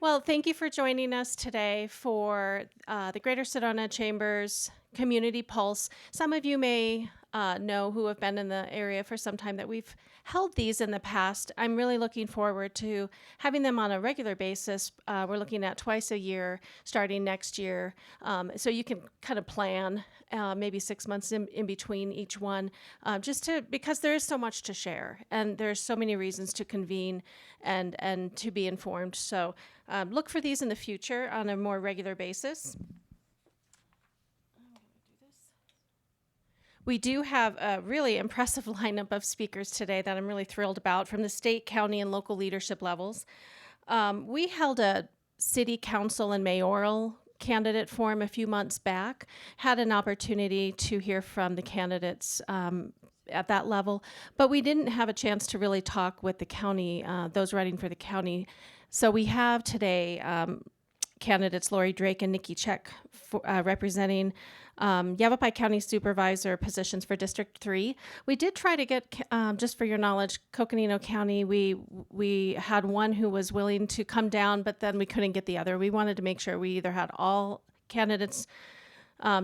Well, thank you for joining us today for the Greater Sedona Chamber's Community Pulse. Some of you may know who have been in the area for some time that we've held these in the past. I'm really looking forward to having them on a regular basis. We're looking at twice a year starting next year. So you can kind of plan maybe 6 months in between each one, because there is so much to share and there's so many reasons to convene and to be informed. So look for these in the future on a more regular basis. We do have a really impressive lineup of speakers today that I'm really thrilled about from the state, county, and local leadership levels. We held a city council and mayoral candidate forum a few months back, had an opportunity to hear from the candidates at that level, but we didn't have a chance to really talk with the county, those running for the county. So we have today candidates Lori Drake and Nikki Check representing Yavapai County Supervisor positions for District 3. We did try to get, just for your knowledge, Coconino County, we had one who was willing to come down, but then we couldn't get the other. We wanted to make sure we either had all candidates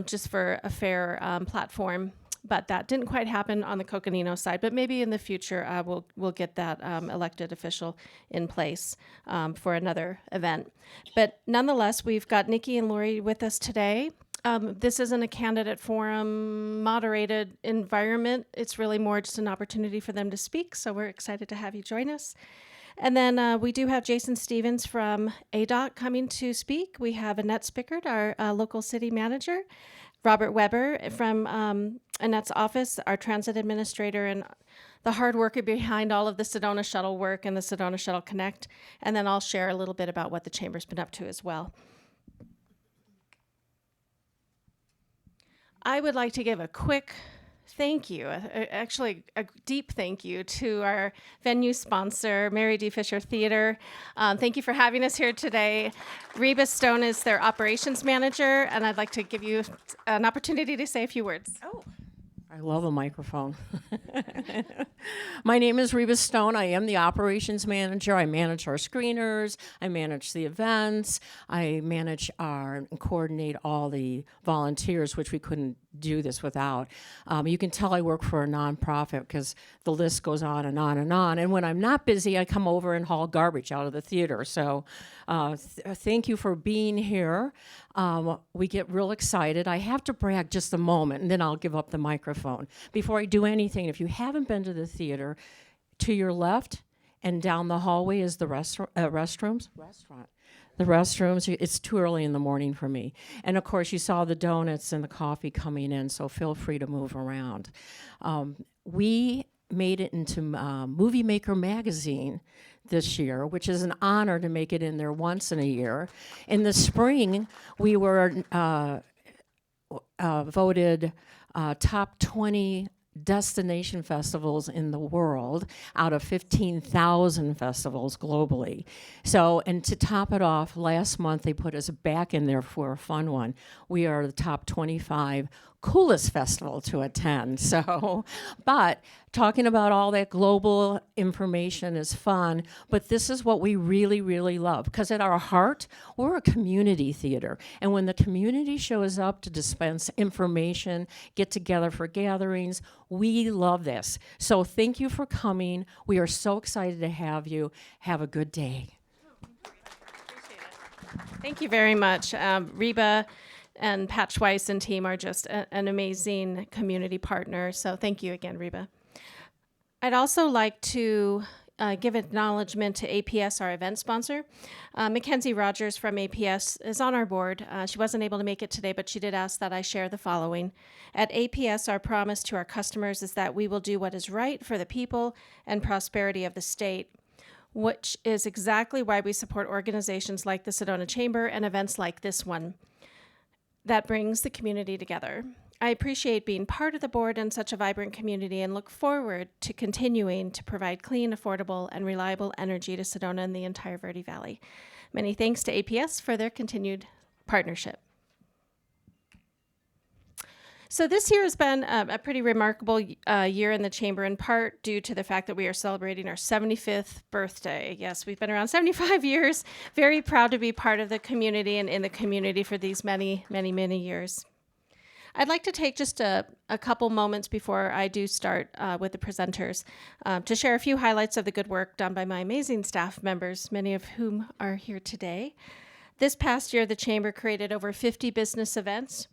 just for a fair platform, but that didn't quite happen on the Coconino side. But maybe in the future, we'll get that elected official in place for another event. But nonetheless, we've got Nikki and Lori with us today. This isn't a candidate forum moderated environment. It's really more just an opportunity for them to speak. So we're excited to have you join us. And then we do have Jason Stevens from ADOT coming to speak. We have Anette Spickard, our local city manager, Robert Weber from Annette's office, our transit administrator and the hard worker behind all of the Sedona Shuttle work and the Sedona Shuttle Connect. And then I'll share a little bit about what the chamber's been up to as well. I would like to give a quick thank you, actually a deep thank you to our venue sponsor, Mary D. Fisher Theater. Thank you for having us here today. Reba Stone is their operations manager, and I'd like to give you an opportunity to say a few words. Oh, I love a microphone. My name is Reba Stone. I am the operations manager. I manage our screeners. I manage the events. I manage and coordinate all the volunteers, which we couldn't do this without. You can tell I work for a nonprofit because the list goes on and on and on. And when I'm not busy, I come over and haul garbage out of the theater. So thank you for being here. We get real excited. I have to brag just a moment, and then I'll give up the microphone. Before I do anything, if you haven't been to the theater, to your left and down the hallway is the restrooms. The restrooms, it's too early in the morning for me. And of course, you saw the donuts and the coffee coming in, so feel free to move around. We made it into Movie Maker magazine this year, which is an honor to make it in there once in a year. In the spring, we were voted top 20 destination festivals in the world out of 15,000 festivals globally. So, and to top it off, last month they put us back in there for a fun one. We are the top 25 coolest festival to attend. So, but talking about all that global information is fun, but this is what we really, really love. Because at our heart, we're a community theater. And when the community shows up to dispense information, get together for gatherings, we love this. So thank you for coming. We are so excited to have you. Have a good day. Thank you very much. Reba and Pat Schweiss and team are just an amazing community partner. So thank you again, Reba. I'd also like to give acknowledgement to APS, our event sponsor. Mackenzie Rogers from APS is on our board. She wasn't able to make it today, but she did ask that I share the following. At APS, our promise to our customers is that we will do what is right for the people and prosperity of the state, which is exactly why we support organizations like the Sedona Chamber and events like this one that brings the community together. I appreciate being part of the board in such a vibrant community and look forward to continuing to provide clean, affordable, and reliable energy to Sedona and the entire Verde Valley. Many thanks to APS for their continued partnership. So this year has been a pretty remarkable year in the Chamber, in part due to the fact that we are celebrating our 75th birthday. Yes, we've been around 75 years. Very proud to be part of the community and in the community for these many, many, many years. I'd like to take just a couple moments before I do start with the presenters to share a few highlights of the good work done by my amazing staff members, many of whom are here today. This past year, the Chamber created over 50 business events,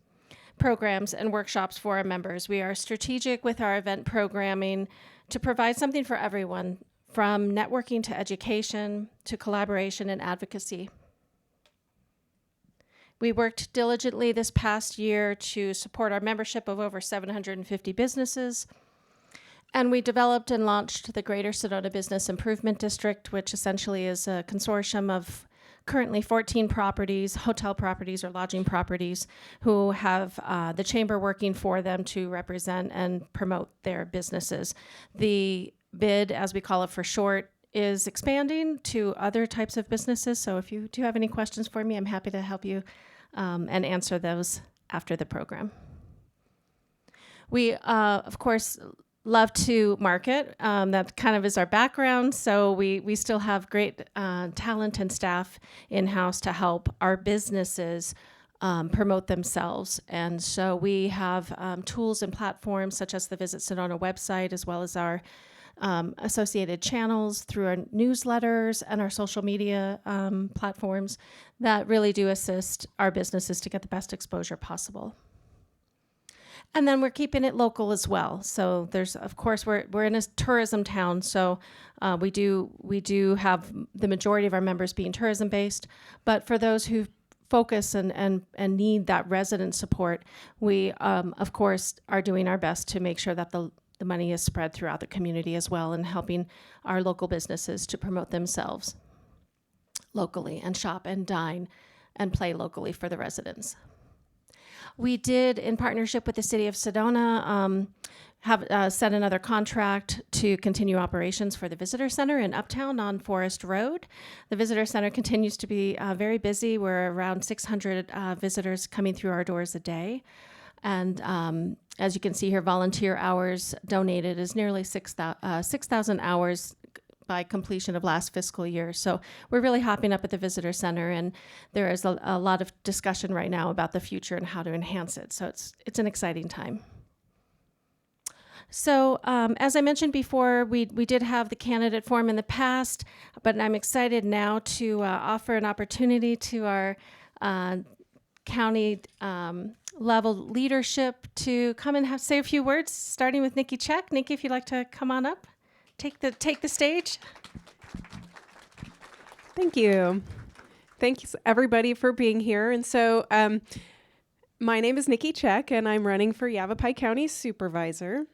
programs, and workshops for our members. We are strategic with our event programming to provide something for everyone, from networking to education to collaboration and advocacy. We worked diligently this past year to support our membership of over 750 businesses, and we developed and launched the Greater Sedona Business Improvement District, which essentially is a consortium of currently 14 properties, hotel properties or lodging properties, who have the Chamber working for them to represent and promote their businesses. The bid, as we call it for short, is expanding to other types of businesses. So if you do have any questions for me, I'm happy to help you and answer those after the program. We, of course, love to market. That kind of is our background. So we still have great talent and staff in-house to help our businesses promote themselves. And so we have tools and platforms such as the Visit Sedona website, as well as our associated channels through our newsletters and our social media platforms that really do assist our businesses to get the best exposure possible. And then we're keeping it local as well. So there's, of course, we're in a tourism town, so we do have the majority of our members being tourism based. But for those who focus and need that resident support, we of course are doing our best to make sure that the money is spread throughout the community as well, and helping our local businesses to promote themselves locally and shop and dine and play locally for the residents. We did, in partnership with the City of Sedona, have set another contract to continue operations for the Visitor Center in Uptown on Forest Road. The Visitor Center continues to be very busy. We're around 600 visitors coming through our doors a day. And as you can see here, volunteer hours donated is nearly 6,000 hours by completion of last fiscal year. So we're really hopping up at the Visitor Center, and there is a lot of discussion right now about the future and how to enhance it. So it's an exciting time. So as I mentioned before, we did have the candidate forum in the past, but I'm excited now to offer an opportunity to our county level leadership to come and say a few words, starting with Nikki Check. Nikki, if you'd like to come on up. Take the stage. Thank you. Thanks everybody for being here. And so my name is Nikki Check, and I'm running for Yavapai County Supervisor.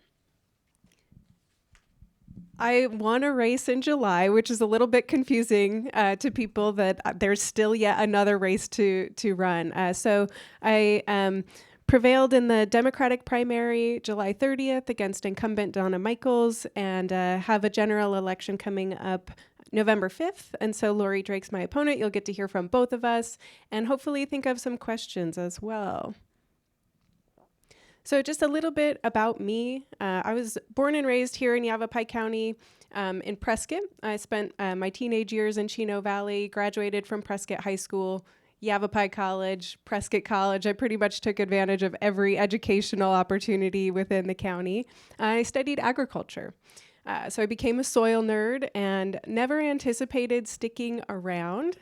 I won a race in July, which is a little bit confusing to people that there's still yet another race to run. So I prevailed in the Democratic primary July 30th against incumbent Donna Michaels, and have a general election coming up November 5th. And so Lori Drake's my opponent. You'll get to hear from both of us and hopefully think of some questions as well. So just a little bit about me. I was born and raised here in Yavapai County in Prescott. I spent my teenage years in Chino Valley, graduated from Prescott High School, Yavapai College, Prescott College. I pretty much took advantage of every educational opportunity within the county. I studied agriculture. So I became a soil nerd and never anticipated sticking around.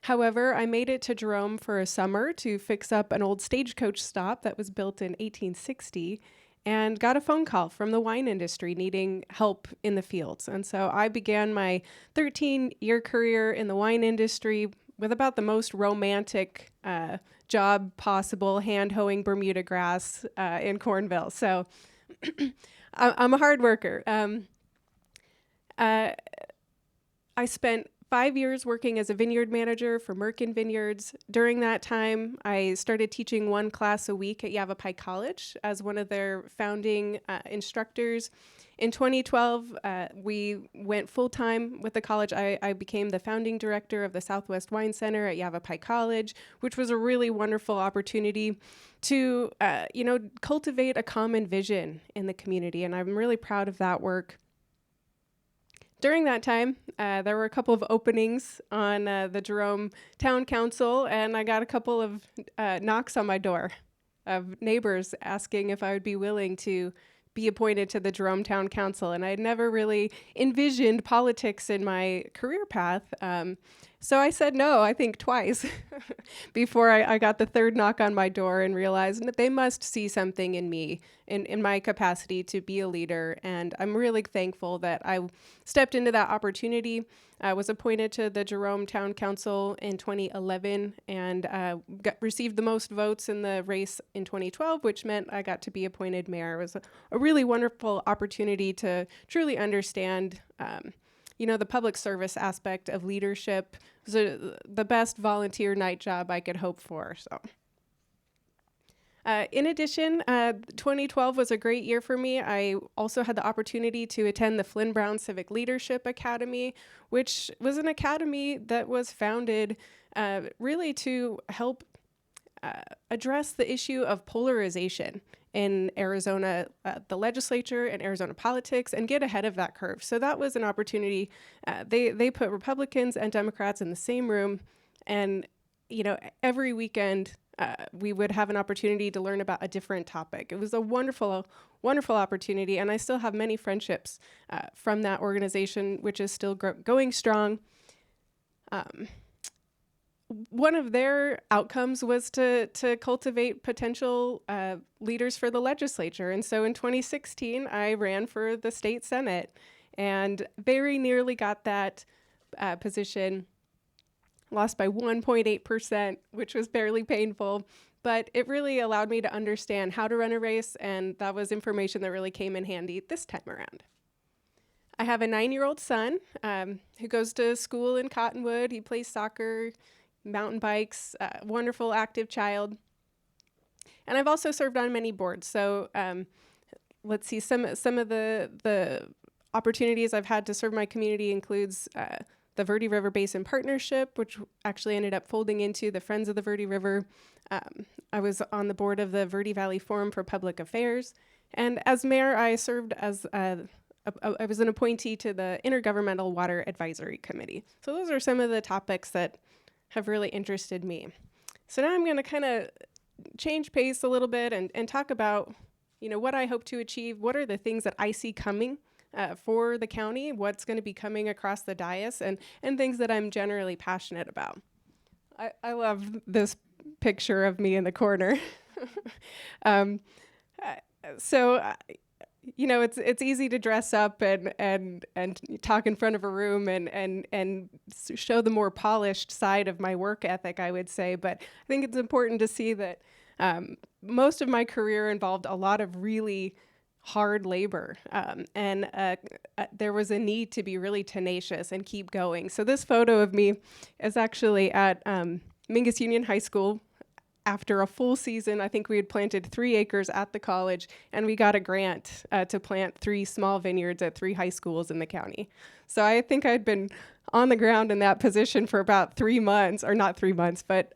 However, I made it to Jerome for a summer to fix up an old stagecoach stop that was built in 1860 and got a phone call from the wine industry needing help in the fields. And so I began my 13-year career in the wine industry with about the most romantic job possible, hand-hoeing Bermuda grass in Cornville. So I'm a hard worker. I spent 5 years working as a vineyard manager for Merkin Vineyards. During that time, I started teaching one class a week at Yavapai College as one of their founding instructors. In 2012, we went full-time with the college. I became the founding director of the Southwest Wine Center at Yavapai College, which was a really wonderful opportunity to, cultivate a common vision in the community, and I'm really proud of that work. During that time, there were a couple of openings on the Jerome Town Council, and I got a couple of knocks on my door of neighbors asking if I would be willing to be appointed to the Jerome Town Council. And I had never really envisioned politics in my career path. So I said no, I think twice, before I got the third knock on my door and realized that they must see something in me, in my capacity to be a leader. And I'm really thankful that I stepped into that opportunity. I was appointed to the Jerome Town Council in 2011 and received the most votes in the race in 2012, which meant I got to be appointed mayor. It was a really wonderful opportunity to truly understand the public service aspect of leadership. It was the best volunteer night job I could hope for. So, in addition, 2012 was a great year for me. I also had the opportunity to attend the Flynn Brown Civic Leadership Academy, which was an academy that was founded really to help address the issue of polarization in Arizona, the legislature and Arizona politics, and get ahead of that curve. So that was an opportunity. They put Republicans and Democrats in the same room, and every weekend we would have an opportunity to learn about a different topic. It was a wonderful, wonderful opportunity, and I still have many friendships from that organization, which is still going strong. One of their outcomes was to cultivate potential leaders for the legislature. And so in 2016, I ran for the state Senate and very nearly got that position, lost by 1.8%, which was barely painful. But it really allowed me to understand how to run a race, and that was information that really came in handy this time around. I have a 9-year-old son who goes to school in Cottonwood. He plays soccer, mountain bikes, wonderful active child. And I've also served on many boards. So let's see, some of the opportunities I've had to serve my community includes the Verde River Basin Partnership, which actually ended up folding into the Friends of the Verde River. I was on the board of the Verde Valley Forum for Public Affairs. And as mayor, I served as I was an appointee to the Intergovernmental Water Advisory Committee. So those are some of the topics that have really interested me. So now I'm going to kind of change pace a little bit and talk about, what I hope to achieve. What are the things that I see coming for the county? What's going to be coming across the dais, and things that I'm generally passionate about. I love this picture of me in the corner. It's easy to dress up and talk in front of a room and show the more polished side of my work ethic, I would say. But I think it's important to see that most of my career involved a lot of really hard labor, and there was a need to be really tenacious and keep going. So this photo of me is actually at Mingus Union High School. After a full season, I think we had planted 3 acres at the college, and we got a grant to plant 3 small vineyards at 3 high schools in the county. So I think I'd been on the ground in that position for about 3 months, or not 3 months, but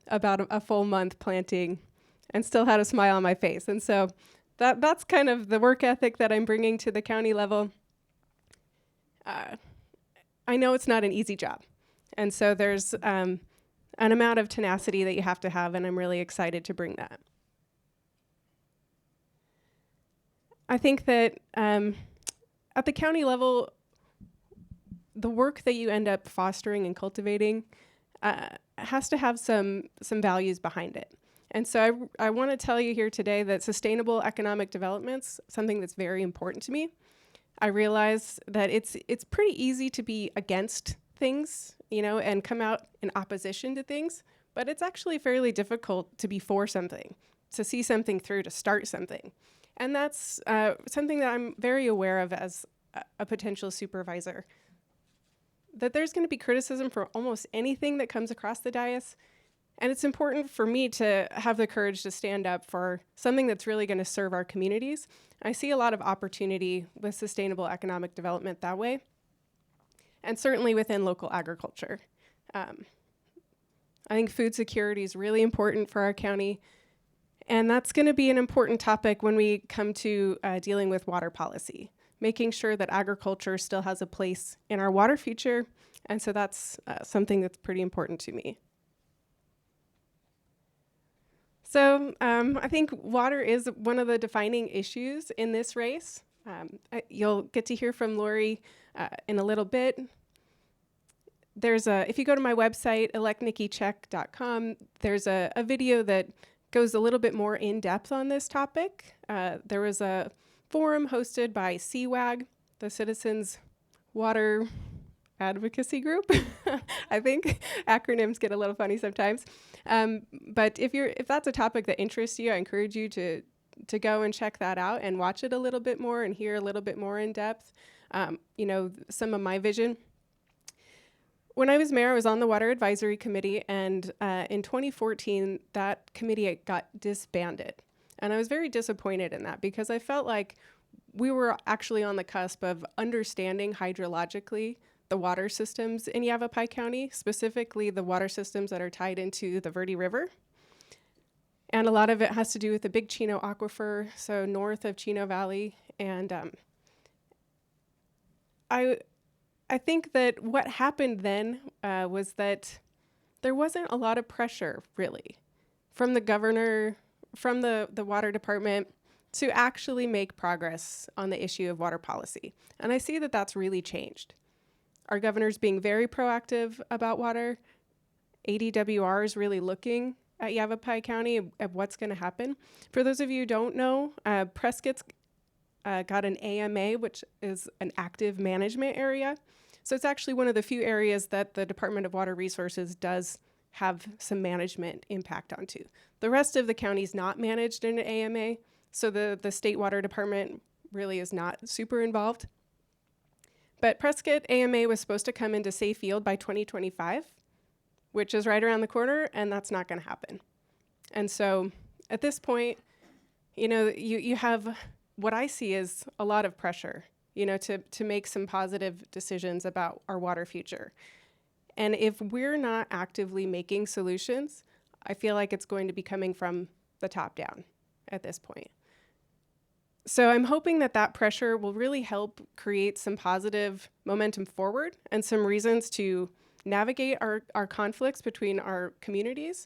about a full month planting, and still had a smile on my face. And so that's kind of the work ethic that I'm bringing to the county level. I know it's not an easy job, and so there's an amount of tenacity that you have to have, and I'm really excited to bring that. I think that at the county level, the work that you end up fostering and cultivating has to have some values behind it. And so I want to tell you here today that sustainable economic development's something that's very important to me. I realize that it's pretty easy to be against things, and come out in opposition to things, but it's actually fairly difficult to be for something, to see something through, to start something. And that's something that I'm very aware of as a potential supervisor. that there's going to be criticism for almost anything that comes across the dais. And it's important for me to have the courage to stand up for something that's really going to serve our communities. I see a lot of opportunity with sustainable economic development that way, and certainly within local agriculture. I think food security is really important for our county, and that's going to be an important topic when we come to dealing with water policy, making sure that agriculture still has a place in our water future, and so that's something that's pretty important to me. So I think water is one of the defining issues in this race. You'll get to hear from Lori in a little bit. If you go to my website, electnickycheck.com, there's a video that goes a little bit more in depth on this topic. There was a forum hosted by CWAG, the Citizens Water Advocacy Group. I think acronyms get a little funny sometimes. But if that's a topic that interests you, I encourage you to go and check that out and watch it a little bit more and hear a little bit more in depth. Some of my vision. When I was mayor, I was on the Water Advisory Committee, and in 2014, that committee got disbanded. And I was very disappointed in that because I felt like we were actually on the cusp of understanding hydrologically the water systems in Yavapai County, specifically the water systems that are tied into the Verde River. And a lot of it has to do with the Big Chino Aquifer, so north of Chino Valley. And I think that what happened then was that there wasn't a lot of pressure, really, from the governor, from the water department, to actually make progress on the issue of water policy. And I see that that's really changed. Our governor's being very proactive about water. ADWR is really looking at Yavapai County at what's going to happen. For those of you who don't know, Prescott's got an AMA, which is an active management area. So it's actually one of the few areas that the Department of Water Resources does have some management impact onto. The rest of the county is not managed in an AMA, so the state water department really is not super involved. But Prescott AMA was supposed to come into safe yield by 2025, which is right around the corner, and that's not going to happen. And so at this point, you have what I see is a lot of pressure, to make some positive decisions about our water future. And if we're not actively making solutions, I feel like it's going to be coming from the top down at this point. So I'm hoping that pressure will really help create some positive momentum forward and some reasons to navigate our conflicts between our communities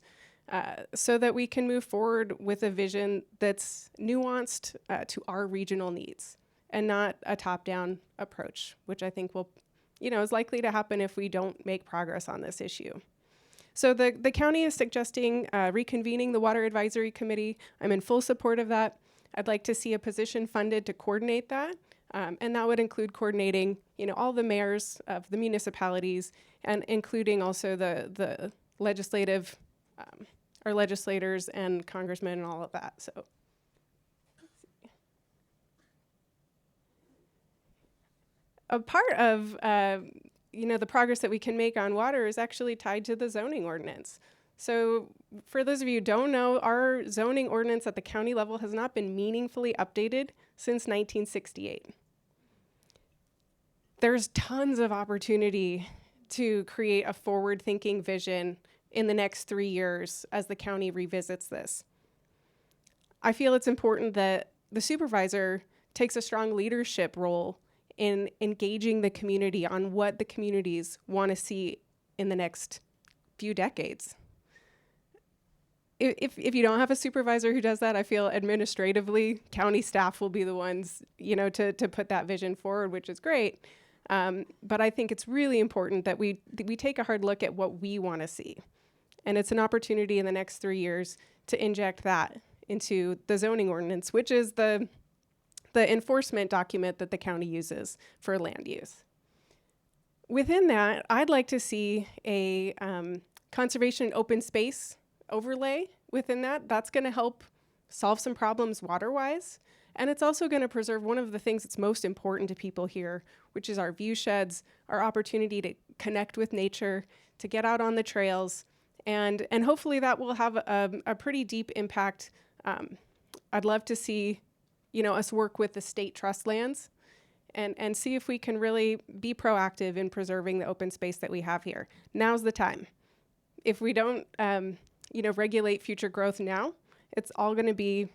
so that we can move forward with a vision that's nuanced to our regional needs and not a top-down approach, which I think is likely to happen if we don't make progress on this issue. So the county is suggesting reconvening the Water Advisory Committee. I'm in full support of that. I'd like to see a position funded to coordinate that, and that would include coordinating, all the mayors of the municipalities, and including also the legislative, our legislators and congressmen and all of that. So, a part of the progress that we can make on water is actually tied to the zoning ordinance. So for those of you who don't know, our zoning ordinance at the county level has not been meaningfully updated since 1968. There's tons of opportunity to create a forward-thinking vision in the next 3 years as the county revisits this. I feel it's important that the supervisor takes a strong leadership role in engaging the community on what the communities want to see in the next few decades. If you don't have a supervisor who does that, I feel administratively, county staff will be the ones, to put that vision forward, which is great. But I think it's really important that we take a hard look at what we want to see. And it's an opportunity in the next 3 years to inject that into the zoning ordinance, which is the enforcement document that the county uses for land use. Within that, I'd like to see a conservation open space overlay within that. That's going to help solve some problems water-wise. And it's also going to preserve one of the things that's most important to people here, which is our view sheds, our opportunity connect with nature, to get out on the trails, and hopefully that will have a pretty deep impact. I'd love to see, us work with the state trust lands and see if we can really be proactive in preserving the open space that we have here. Now's the time. If we don't, regulate future growth now, it's all going to be,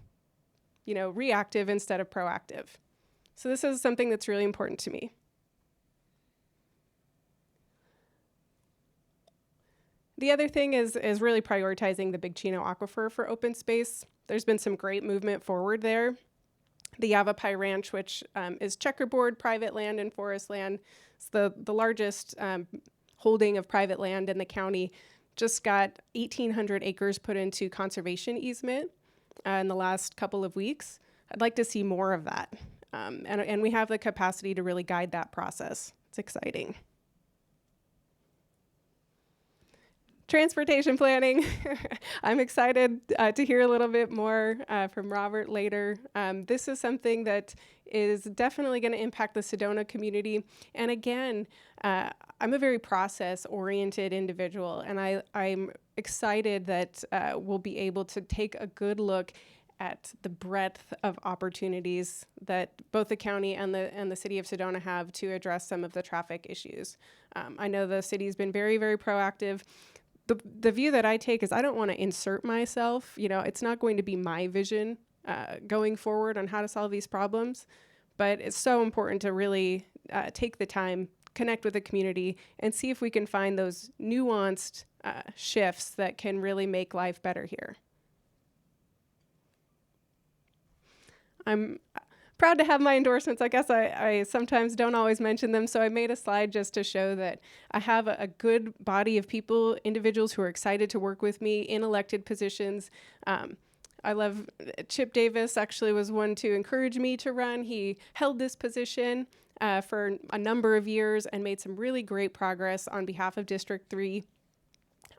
reactive instead of proactive. So this is something that's really important to me. The other thing is really prioritizing the Big Chino Aquifer for open space. There's been some great movement forward there. The Yavapai Ranch, which is checkerboard private land and forest land, it's the largest holding of private land in the county, just got 1,800 acres put into conservation easement in the last couple of weeks. I'd like to see more of that. And we have the capacity to really guide that process. It's exciting. Transportation planning. I'm excited to hear a little bit more from Robert later. This is something that is definitely going to impact the Sedona community. And again, I'm a very process-oriented individual, and I'm excited that we'll be able to take a good look at the breadth of opportunities that both the county and the city of Sedona have to address some of the traffic issues. I know the city's been very, very proactive. The view that I take is I don't want to insert myself. It's not going to be my vision going forward on how to solve these problems, but it's so important to really take the time, connect with the community, and see if we can find those nuanced shifts that can really make life better here. I'm proud to have my endorsements. I guess I sometimes don't always mention them, so I made a slide just to show that I have a good body of people, individuals who are excited to work with me in elected positions. I love Chip Davis actually was one to encourage me to run. He held this position for a number of years and made some really great progress on behalf of District 3.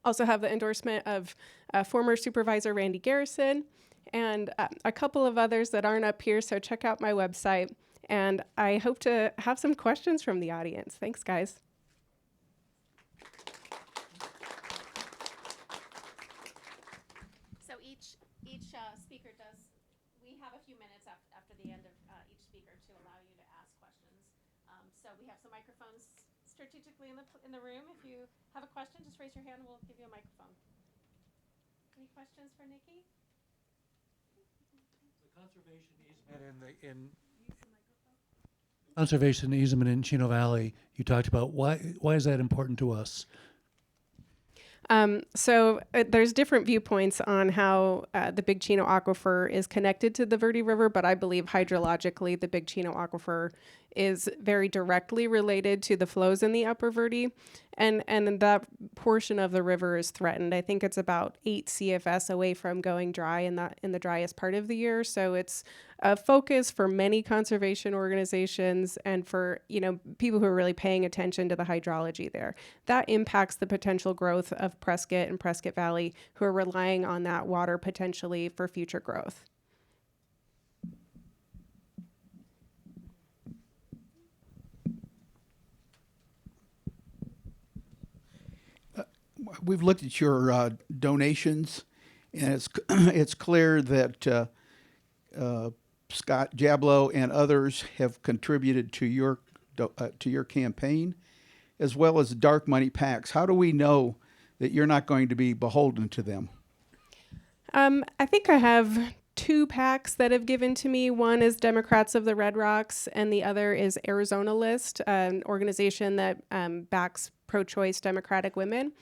Also have the endorsement of former Supervisor Randy Garrison, and a couple of others that aren't up here, so check out my website. And I hope to have some questions from the audience. Thanks, guys. So each speaker does, we have a few minutes after the end of each speaker to allow you to ask questions. So we have some microphones strategically in the room. If you have a question, just raise your hand and we'll give you a microphone. Any questions for Nikki? Conservation easement in Chino Valley, you talked about. Why is that important to us? So there's different viewpoints on how the Big Chino Aquifer is connected to the Verde River, but I believe hydrologically the Big Chino Aquifer is very directly related to the flows in the Upper Verde, and that portion of the river is threatened. I think it's about 8 CFS away from going dry in the driest part of the year. So it's a focus for many conservation organizations and for people who are really paying attention to the hydrology there. That impacts the potential growth of Prescott and Prescott Valley, who are relying on that water potentially for future growth. We've looked at your donations, and it's clear that Scott Jablow and others have contributed to your campaign, as well as dark money PACs. How do we know that you're not going to be beholden to them? I think I have 2 PACs that have given to me. One is Democrats of the Red Rocks, and the other is Arizona List, an organization that backs pro-choice Democratic women.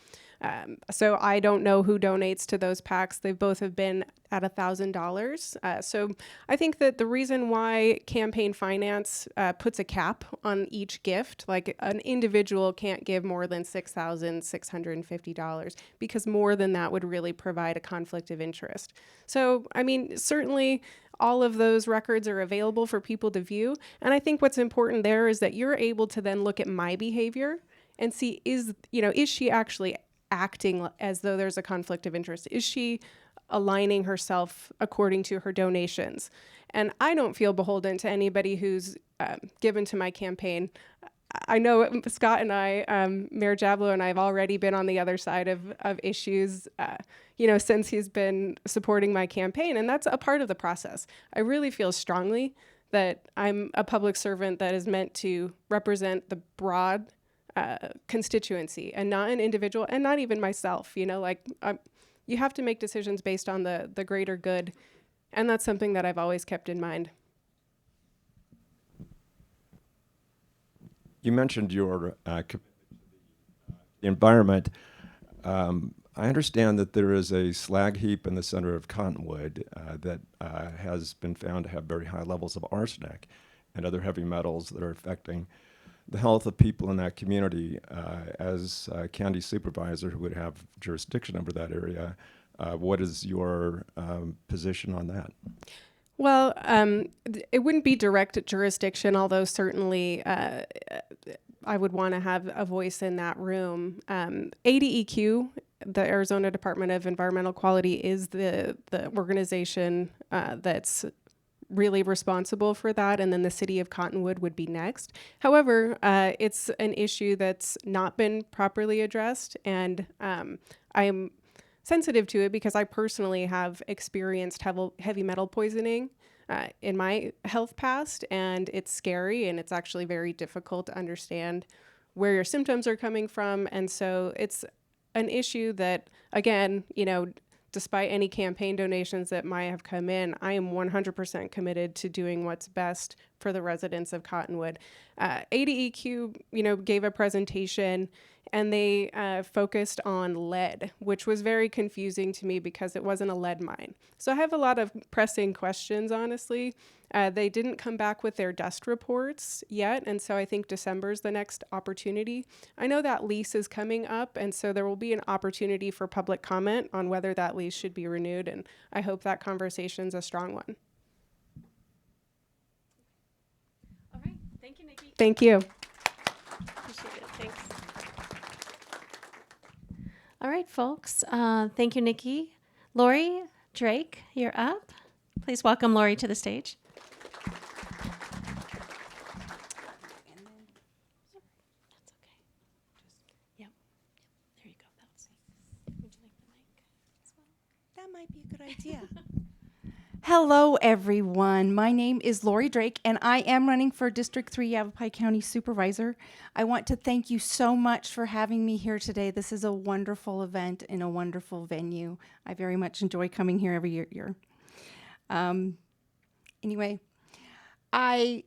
So I don't know who donates to those PACs. They both have been at $1,000. So I think that the reason why campaign finance puts a cap on each gift, like an individual can't give more than $6,650, because more than that would really provide a conflict of interest. So, I mean, certainly all of those records are available for people to view. And I think what's important there is that you're able to then look at my behavior and see, is she actually acting as though there's a conflict of interest? Is she aligning herself according to her donations? And I don't feel beholden to anybody who's given to my campaign. I know Scott and I, Mayor Jablow and I have already been on the other side of issues, since he's been supporting my campaign. And that's a part of the process. I really feel strongly that I'm a public servant that is meant to represent the broad constituency and not an individual and not even myself. You have to make decisions based on the greater good. And that's something that I've always kept in mind. You mentioned your environment. I understand that there is a slag heap in the center of Cottonwood that has been found to have very high levels of arsenic and other heavy metals that are affecting the health of people in that community. As a county supervisor who would have jurisdiction over that area, what is your position on that? Well, it wouldn't be direct jurisdiction, although certainly I would want to have a voice in that room. ADEQ, the Arizona Department of Environmental Quality, is the organization that's really responsible for that, and then the city of Cottonwood would be next. However, it's an issue that's not been properly addressed, and I'm sensitive to it because I personally have experienced heavy metal poisoning in my health past, and it's scary, and it's actually very difficult to understand where your symptoms are coming from. And so it's an issue that, again, despite any campaign donations that might have come in, I am 100% committed to doing what's best for the residents of Cottonwood. ADEQ, gave a presentation, and they focused on lead, which was very confusing to me because it wasn't a lead mine. So I have a lot of pressing questions, honestly. They didn't come back with their dust reports yet, and so I think December is the next opportunity. I know that lease is coming up, and so there will be an opportunity for public comment on whether that lease should be renewed, and I hope that conversation's a strong one. All right. Thank you, Nikki. Thank you. Appreciate it. Thanks. All right, folks. Thank you, Nikki. Lori Drake, you're up. Please welcome Lori to the stage. That's okay. Yep. There you go. Would you like the mic as well? That might be a good idea. Hello, everyone. My name is Lori Drake, and I am running for District 3 Yavapai County Supervisor. I want to thank you so much for having me here today. This is a wonderful event in a wonderful venue. I very much enjoy coming here every year. Anyway, I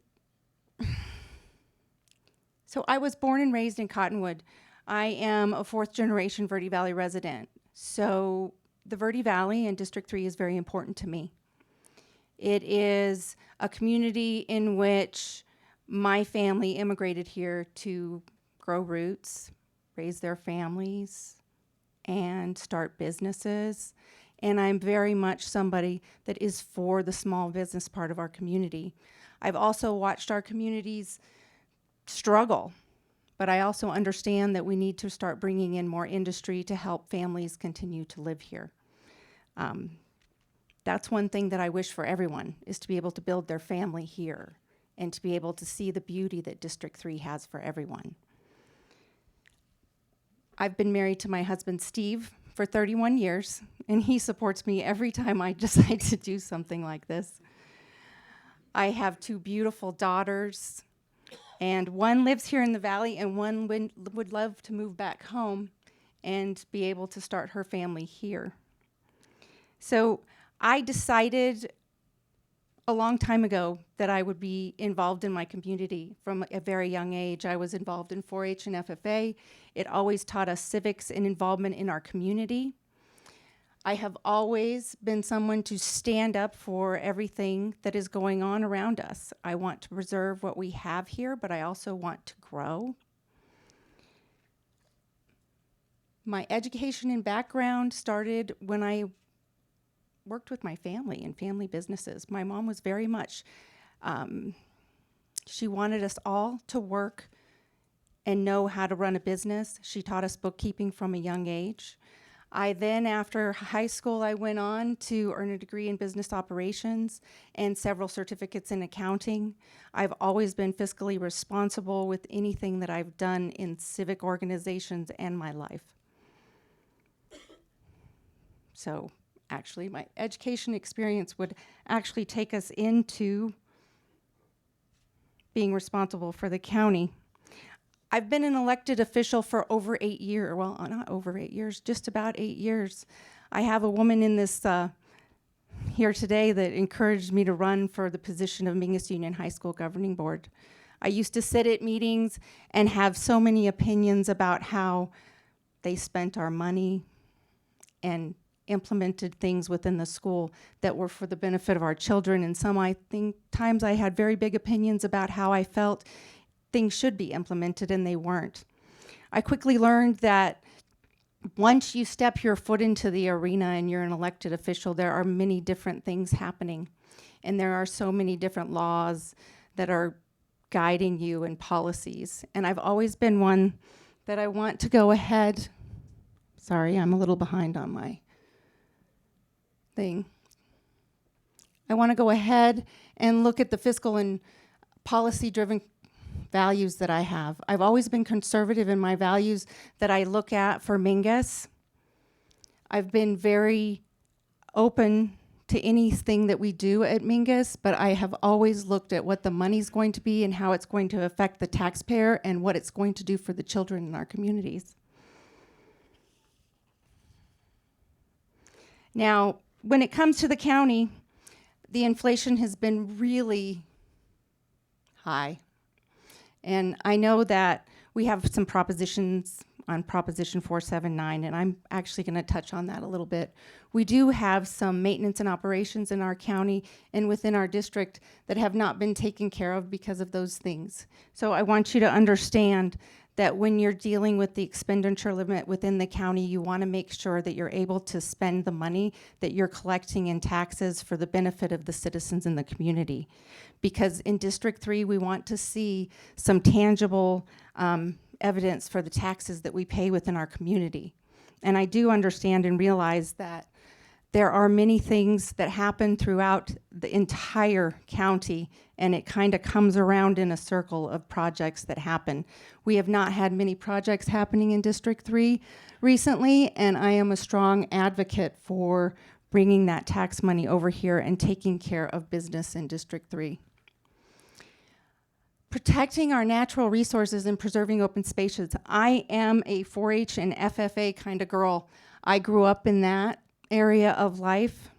was born and raised in Cottonwood. I am a fourth-generation Verde Valley resident. So the Verde Valley and District 3 is very important to me. It is a community in which my family immigrated here to grow roots, raise their families, and start businesses. And I'm very much somebody that is for the small business part of our community. I've also watched our communities struggle, but I also understand that we need to start bringing in more industry to help families continue to live here. That's one thing that I wish for everyone, is to be able to build their family here and to be able to see the beauty that District 3 has for everyone. I've been married to my husband, Steve, for 31 years, and he supports me every time I decide to do something like this. I have two beautiful daughters, and one lives here in the valley, and one would love to move back home and be able to start her family here. So I decided a long time ago that I would be involved in my community from a very young age. I was involved in 4-H and FFA. It always taught us civics and involvement in our community. I have always been someone to stand up for everything that is going on around us. I want to preserve what we have here, but I also want to grow. My education and background started when I worked with my family in family businesses. My mom was very much, she wanted us all to work and know how to run a business. She taught us bookkeeping from a young age. I then, after high school, I went on to earn a degree in business operations and several certificates in accounting. I've always been fiscally responsible with anything that I've done in civic organizations and my life. So actually, my education experience would actually take us into being responsible for the county. I've been an elected official for over 8 years. Well, not over 8 years, just about 8 years. I have a woman in this here today that encouraged me to run for the position of Mingus Union High School Governing Board. I used to sit at meetings and have so many opinions about how they spent our money and implemented things within the school that were for the benefit of our children. And some, I think, times I had very big opinions about how I felt things should be implemented, and they weren't. I quickly learned that once you step your foot into the arena and you're an elected official, there are many different things happening. And there are so many different laws that are guiding you and policies. And I've always been one that I want to go ahead. Sorry, I'm a little behind on my thing. I want to go ahead and look at the fiscal and policy-driven values that I have. I've always been conservative in my values that I look at for Mingus. I've been very open to anything that we do at Mingus, but I have always looked at what the money's going to be and how it's going to affect the taxpayer and what it's going to do for the children in our communities. Now, when it comes to the county, the inflation has been really high. And I know that we have some propositions on Proposition 479, and I'm actually going to touch on that a little bit. We do have some maintenance and operations in our county and within our district that have not been taken care of because of those things. So I want you to understand that when you're dealing with the expenditure limit within the county, you want to make sure that you're able to spend the money that you're collecting in taxes for the benefit of the citizens in the community. Because in District 3, we want to see some tangible evidence for the taxes that we pay within our community. And I do understand and realize that there are many things that happen throughout the entire county, and it kind of comes around in a circle of projects that happen. We have not had many projects happening in District 3 recently, and I am a strong advocate for bringing that tax money over here and taking care of business in District 3. Protecting our natural resources and preserving open spaces. I am a 4-H and FFA kind of girl. I grew up in that area of life,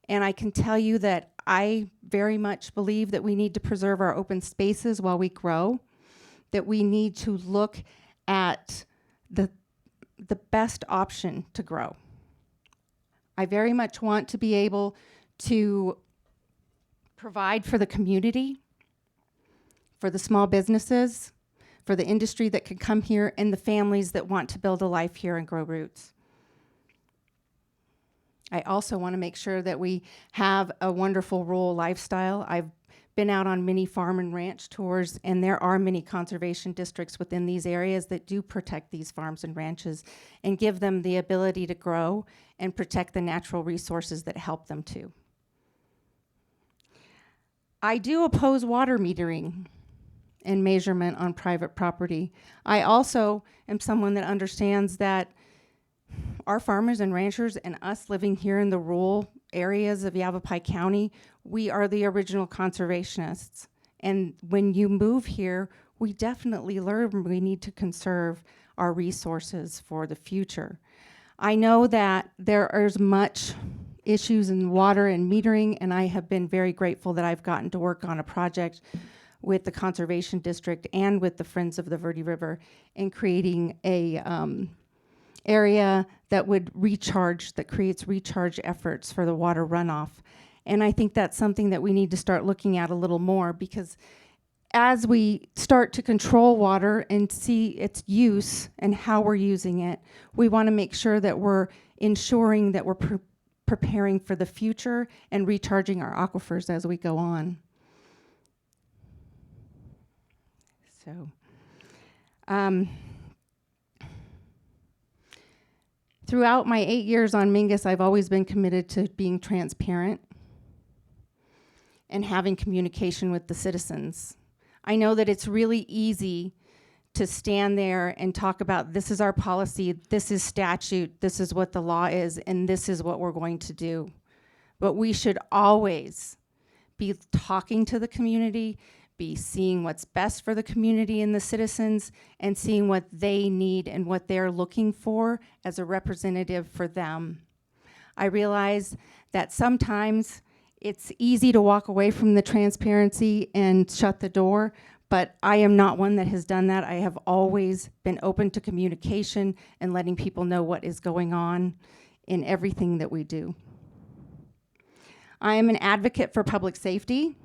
and I can tell you that I very much believe that we need to preserve our open spaces while we grow, that we need to look at the best option to grow. I very much want to be able to provide for the community, for the small businesses, for the industry that can come here, and the families that want to build a life here and grow roots. I also want to make sure that we have a wonderful rural lifestyle. I've been out on many farm and ranch tours, and there are many conservation districts within these areas that do protect these farms and ranches and give them the ability to grow and protect the natural resources that help them to. I do oppose water metering and measurement on private property. I also am someone that understands that our farmers and ranchers and us living here in the rural areas of Yavapai County, we are the original conservationists. And when you move here, we definitely learn we need to conserve our resources for the future. I know that there is much issues in water and metering, and I have been very grateful that I've gotten to work on a project with the Conservation District and with the Friends of the Verde River in creating a area that would recharge, that creates recharge efforts for the water runoff. And I think that's something that we need to start looking at a little more, because as we start to control water and see its use and how we're using it, we want to make sure that we're ensuring that we're preparing for the future and recharging our aquifers as we go on. So, Throughout my 8 years on Mingus, I've always been committed to being transparent and having communication with the citizens. I know that it's really easy to stand there and talk about, this is our policy, this is statute, this is what the law is, and this is what we're going to do. But we should always be talking to the community, be seeing what's best for the community and the citizens, and seeing what they need and what they're looking for as a representative for them. I realize that sometimes it's easy to walk away from the transparency and shut the door, but I am not one that has done that. I have always been open to communication and letting people know what is going on in everything that we do. I am an advocate for public safety.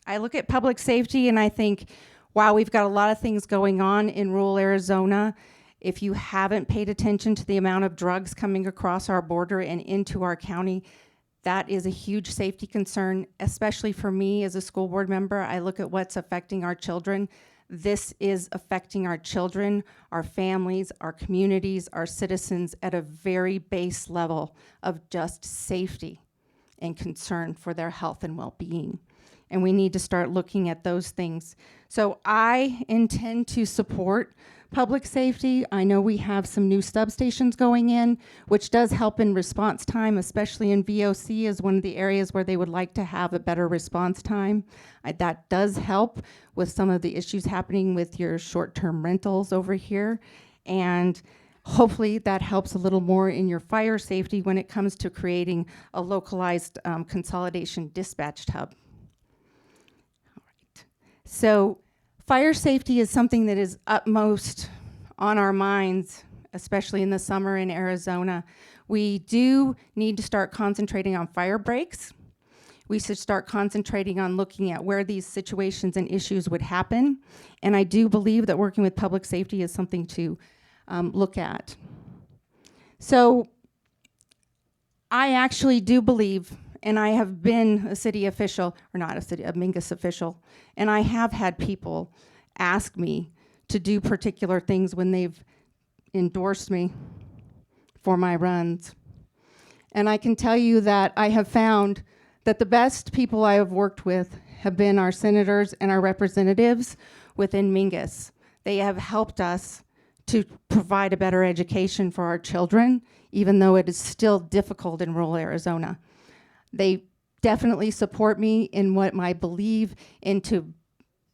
I look at public safety and I think, wow, we've got a lot of things going on in rural Arizona. If you haven't paid attention to the amount of drugs coming across our border and into our county, that is a huge safety concern, especially for me as a school board member. I look at what's affecting our children. This is affecting our children, our families, our communities, our citizens at a very base level of just safety and concern for their health and well-being. And we need to start looking at those things. So I intend to support public safety. I know we have some new substations going in, which does help in response time, especially in VOC is one of the areas where they would like to have a better response time. That does help with some of the issues happening with your short-term rentals over here. And hopefully that helps a little more in your fire safety when it comes to creating a localized consolidation dispatched hub. All right. So fire safety is something that is utmost on our minds, especially in the summer in Arizona. We do need to start concentrating on fire breaks. We should start concentrating on looking at where these situations and issues would happen. And I do believe that working with public safety is something to look at. So I actually do believe, and I have been a city official, or not a Mingus official, and I have had people ask me to do particular things when they've endorsed me for my runs. And I can tell you that I have found that the best people I have worked with have been our senators and our representatives within Mingus. They have helped us to provide a better education for our children, even though it is still difficult in rural Arizona. They definitely support me in what I believe into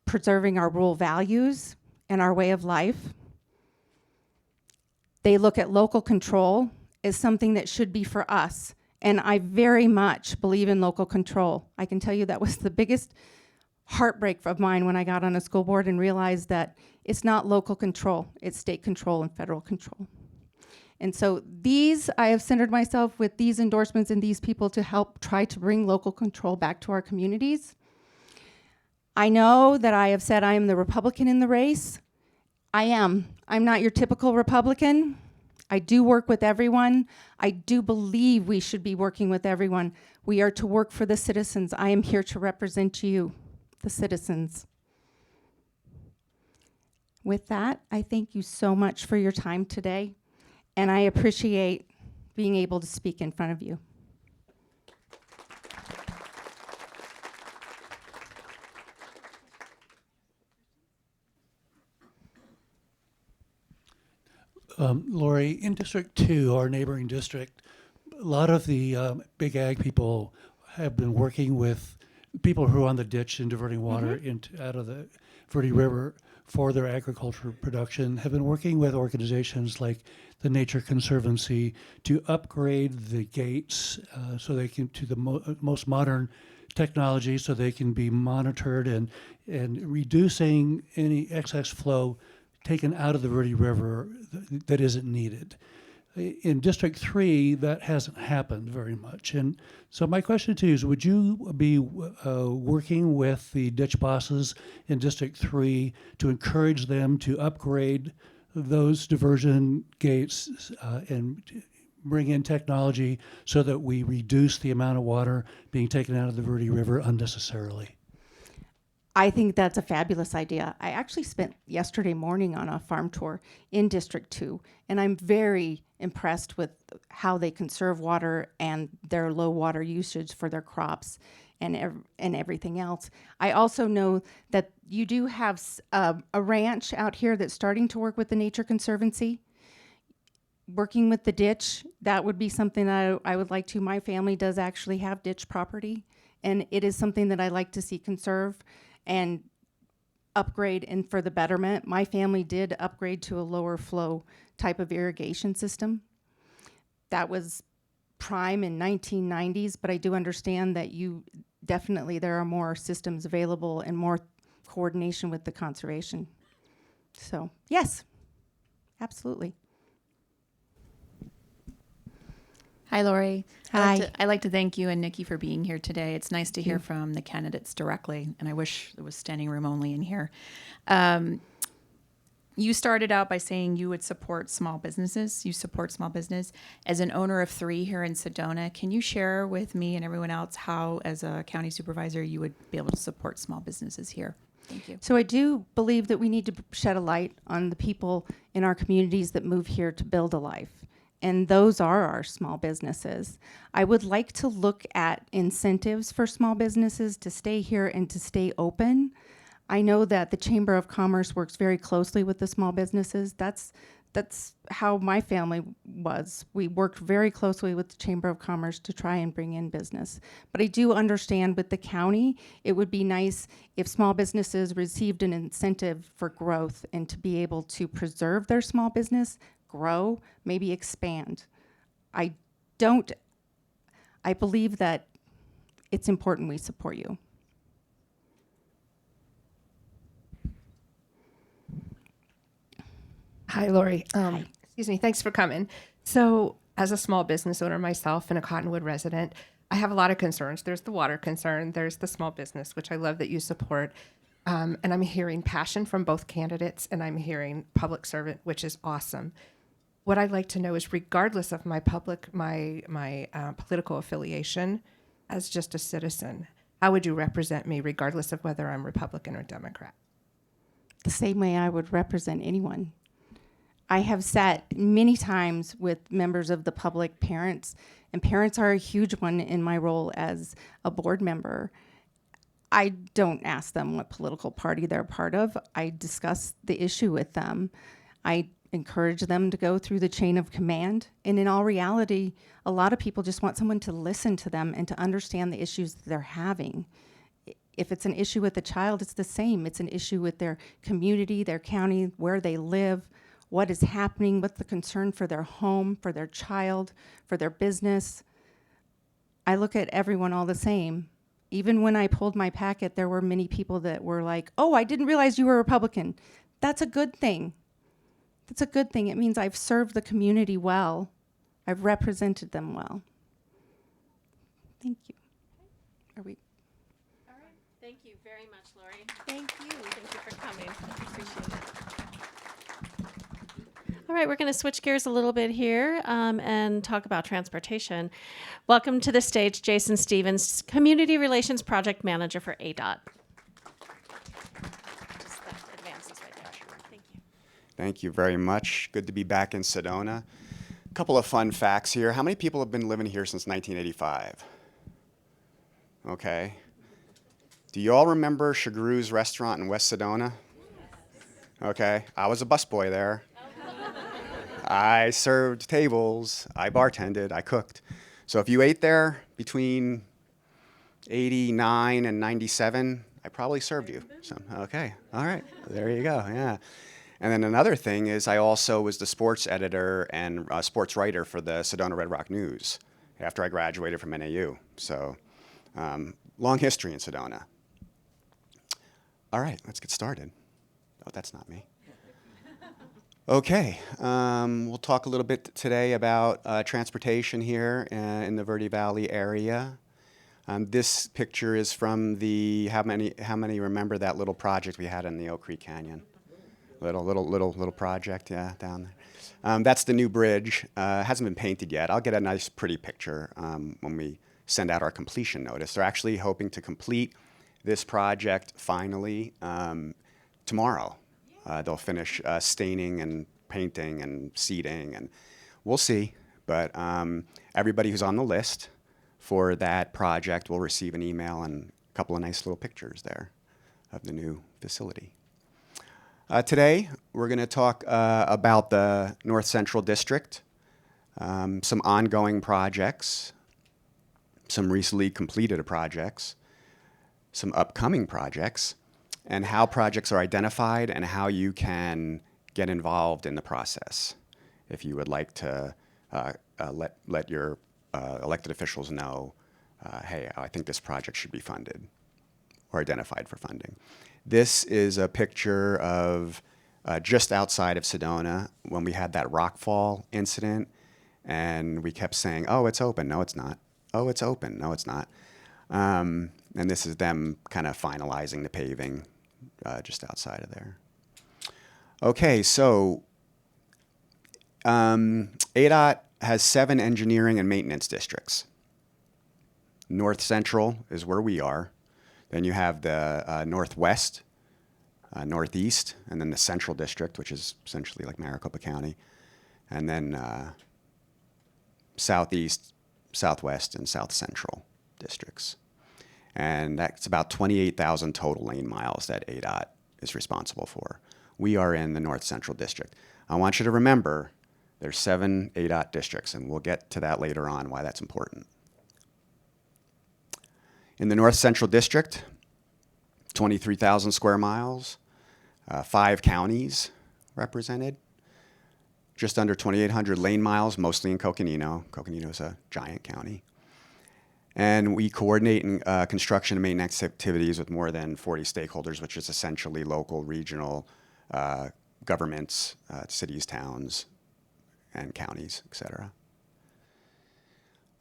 preserving our rural values and our way of life. They look at local control as something that should be for us. And I very much believe in local control. I can tell you that was the biggest heartbreak of mine when I got on a school board and realized that it's not local control, it's state control and federal control. And so I have centered myself with these endorsements and these people to help try to bring local control back to our communities. I know that I have said I am the Republican in the race. I am. I'm not your typical Republican. I do work with everyone. I do believe we should be working with everyone. We are to work for the citizens. I am here to represent you, the citizens. With that, I thank you so much for your time today, and I appreciate being able to speak in front of you. Lori, in District 2, our neighboring district, a lot of the big ag people have been working with people who are on the ditch and diverting water out of the Verde River for their agriculture production, have been working with organizations like the Nature Conservancy to upgrade the gates so they can to the most modern technology so they can be monitored and reducing any excess flow taken out of the Verde River that isn't needed. In District 3, that hasn't happened very much. And so my question to you is, would you be working with the ditch bosses in District 3 to encourage them to upgrade those diversion gates and bring in technology so that we reduce the amount of water being taken out of the Verde River unnecessarily? I think that's a fabulous idea. I actually spent yesterday morning on a farm tour in District 2, and I'm very impressed with how they conserve water and their low water usage for their crops and everything else. I also know that you do have a ranch out here that's starting to work with the Nature Conservancy. Working with the ditch, that would be something that I would like to. My family does actually have ditch property, and it is something that I like to see conserve and upgrade and for the betterment. My family did upgrade to a lower flow type of irrigation system. That was prime in 1990s, but I do understand that there are more systems available and more coordination with the conservation. So yes, absolutely. Hi, Lori. Hi. I'd like to thank you and Nikki for being here today. It's nice to hear from the candidates directly, and I wish there was standing room only in here. You started out by saying you would support small businesses. You support small business. As an owner of 3 here in Sedona, can you share with me and everyone else how, as a county supervisor, you would be able to support small businesses here? Thank you. So I do believe that we need to shed a light on the people in our communities that move here to build a life. And those are our small businesses. I would like to look at incentives for small businesses to stay here and to stay open. I know that the Chamber of Commerce works very closely with the small businesses. That's how my family was. We worked very closely with the Chamber of Commerce to try and bring in business. But I do understand with the county, it would be nice if small businesses received an incentive for growth and to be able to preserve their small business, grow, maybe expand. I believe that it's important we support you. Hi, Lori. Excuse me. Thanks for coming. So, as a small business owner myself and a Cottonwood resident, I have a lot of concerns. There's the water concern. There's the small business, which I love that you support. And I'm hearing passion from both candidates, and I'm hearing public servant, which is awesome. What I'd like to know is, regardless of my political affiliation, as just a citizen, how would you represent me, regardless of whether I'm Republican or Democrat? The same way I would represent anyone. I have sat many times with members of the public, parents, and parents are a huge one in my role as a board member. I don't ask them what political party they're part of. I discuss the issue with them. I encourage them to go through the chain of command. And in all reality, a lot of people just want someone to listen to them and to understand the issues that they're having. If it's an issue with a child, it's the same. It's an issue with their community, their county, where they live, what is happening, what's the concern for their home, for their child, for their business. I look at everyone all the same. Even when I pulled my packet, there were many people that were like, oh, I didn't realize you were a Republican. That's a good thing. That's a good thing. It means I've served the community well. I've represented them well. Thank you. Are we? All right. Thank you very much, Lori. Thank you. Thank you for coming. Appreciate it. All right, we're going to switch gears a little bit here and talk about transportation. Welcome to the stage, Jason Stevens, Community Relations Project Manager for ADOT. Just advance this right there. Thank you. Thank you very much. Good to be back in Sedona. A couple of fun facts here. How many people have been living here since 1985? Okay. Do you all remember Chagru's restaurant in West Sedona? Okay. I was a busboy there. I served tables, I bartended, I cooked. So if you ate there between 89 and 97, I probably served you. So, okay, all right, there you go, yeah. And then another thing is I also was the sports editor and sports writer for the Sedona Red Rock News after I graduated from NAU. So long history in Sedona. All right, let's get started. Oh, that's not me. Okay, we'll talk a little bit today about transportation here in the Verde Valley area. This picture is from the, how many remember that little project we had in the Oak Creek Canyon? Little project, yeah, down there. That's the new bridge. Hasn't been painted yet. I'll get a nice, pretty picture when we send out our completion notice. They're actually hoping to complete this project finally tomorrow. They'll finish staining and painting and seating, and we'll see. But everybody who's on the list for that project will receive an email and a couple of nice little pictures there of the new facility. Today, we're going to talk about the North Central District, some ongoing projects, some recently completed projects, some upcoming projects, and how projects are identified and how you can get involved in the process if you would like to let your elected officials know, hey, I think this project should be funded or identified for funding. This is a picture of just outside of Sedona when we had that rockfall incident, and we kept saying, oh, it's open. No, it's not. Oh, it's open. No, it's not. And this is them kind of finalizing the paving just outside of there. Okay, so ADOT has 7 engineering and maintenance districts. North Central is where we are. Then you have the Northwest, Northeast, and then the Central District, which is essentially like Maricopa County, and then Southeast, Southwest, and South Central districts. And that's about 28,000 total lane miles that ADOT is responsible for. We are in the North Central District. I want you to remember there's 7 ADOT districts, and we'll get to that later on, why that's important. In the North Central District, 23,000 square miles, 5 counties represented, just under 2,800 lane miles, mostly in Coconino. Coconino is a giant county. And we coordinate construction and maintenance activities with more than 40 stakeholders, which is essentially local, regional governments, cities, towns, and counties, et cetera.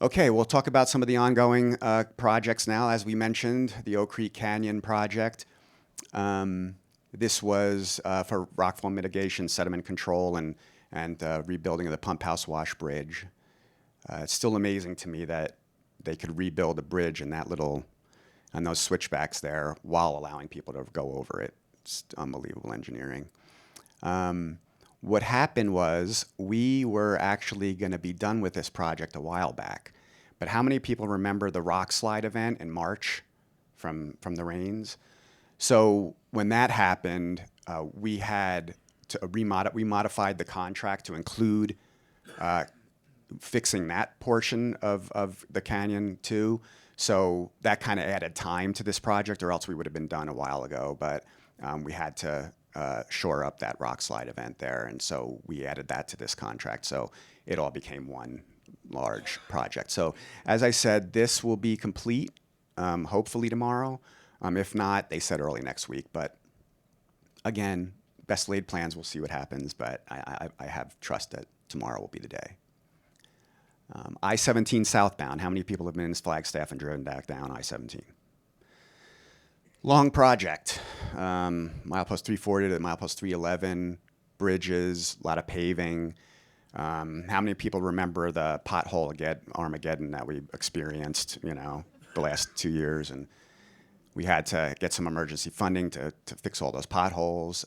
Okay, we'll talk about some of the ongoing projects now. As we mentioned, the Oak Creek Canyon project. This was for rockfall mitigation, sediment control, and rebuilding of the Pump House Wash Bridge. It's still amazing to me that they could rebuild a bridge in that little, and those switchbacks there while allowing people to go over it. It's unbelievable engineering. What happened was we were actually going to be done with this project a while back. But how many people remember the rock slide event in March from the rains? So when that happened, we had to we modified the contract to include fixing that portion of the canyon too. So that kind of added time to this project, or else we would have been done a while ago. But we had to shore up that rock slide event there, and so we added that to this contract. So it all became one large project. So as I said, this will be complete hopefully tomorrow. If not, they said early next week. But again, best laid plans, we'll see what happens. But I have trust that tomorrow will be the day. I-17 southbound. How many people have been in Flagstaff and driven back down I-17? Long project. Milepost 340 to milepost 311. Bridges, a lot of paving. How many people remember the pothole Armageddon that we experienced, the last 2 years? And we had to get some emergency funding to fix all those potholes.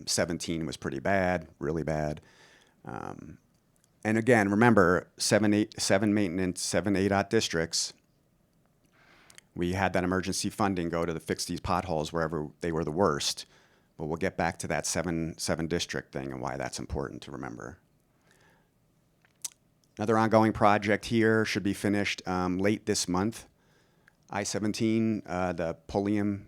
17 was pretty bad, really bad. And again, remember, 7 maintenance, 7 ADOT districts. We had that emergency funding go to fix these potholes wherever they were the worst. But we'll get back to that 7 district thing and why that's important to remember. Another ongoing project here should be finished late this month. I-17, the Pulliam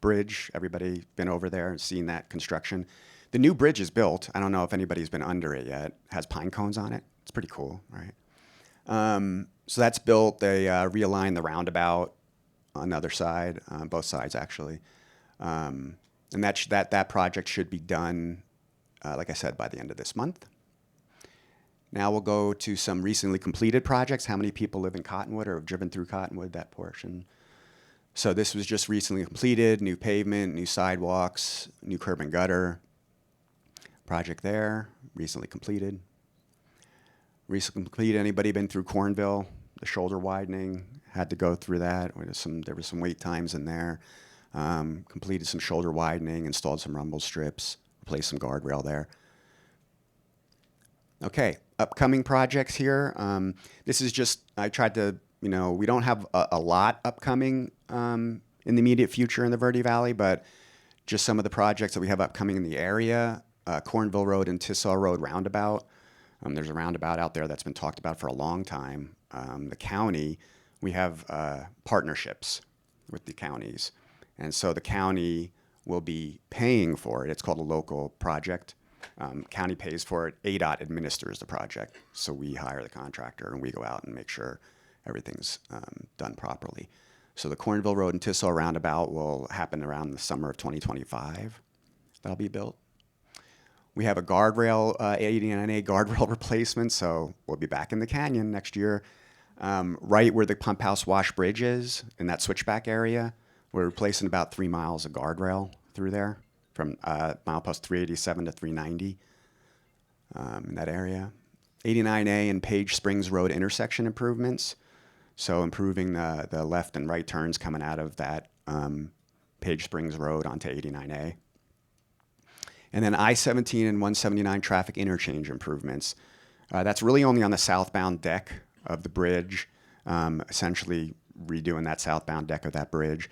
Bridge. Everybody been over there and seen that construction. The new bridge is built. I don't know if anybody's been under it yet. It has pine cones on it. It's pretty cool, right? So that's built. They realigned the roundabout on the other side, both sides actually. And that project should be done, like I said, by the end of this month. Now we'll go to some recently completed projects. How many people live in Cottonwood or have driven through Cottonwood, that portion? So this was just recently completed, new pavement, new sidewalks, new curb and gutter. Project there, recently completed. Recently completed, anybody been through Cornville? The shoulder widening, had to go through that. There was some wait times in there. completed some shoulder widening, installed some rumble strips, replaced some guardrail there. Okay, upcoming projects here. This is just, I tried to, we don't have a lot upcoming in the immediate future in the Verde Valley, but just some of the projects that we have upcoming in the area. Cornville Road and Tissot Road roundabout. There's a roundabout out there that's been talked about for a long time. The county, we have partnerships with the counties. And so the county will be paying for it. It's called a local project. County pays for it. ADOT administers the project. So we hire the contractor and we go out and make sure everything's done properly. So the Cornville Road and Tissot roundabout will happen around the summer of 2025. That'll be built. We have a guardrail, 89A guardrail replacement, so we'll be back in the canyon next year. Right where the pump house wash bridge is, in that switchback area, we're replacing about 3 miles of guardrail through there, from milepost 387 to 390 in that area. 89A and Page Springs Road intersection improvements, so improving the left and right turns coming out of that Page Springs Road onto 89A. And then I-17 and 179 traffic interchange improvements. That's really only on the southbound deck of the bridge, essentially redoing that southbound deck of that bridge.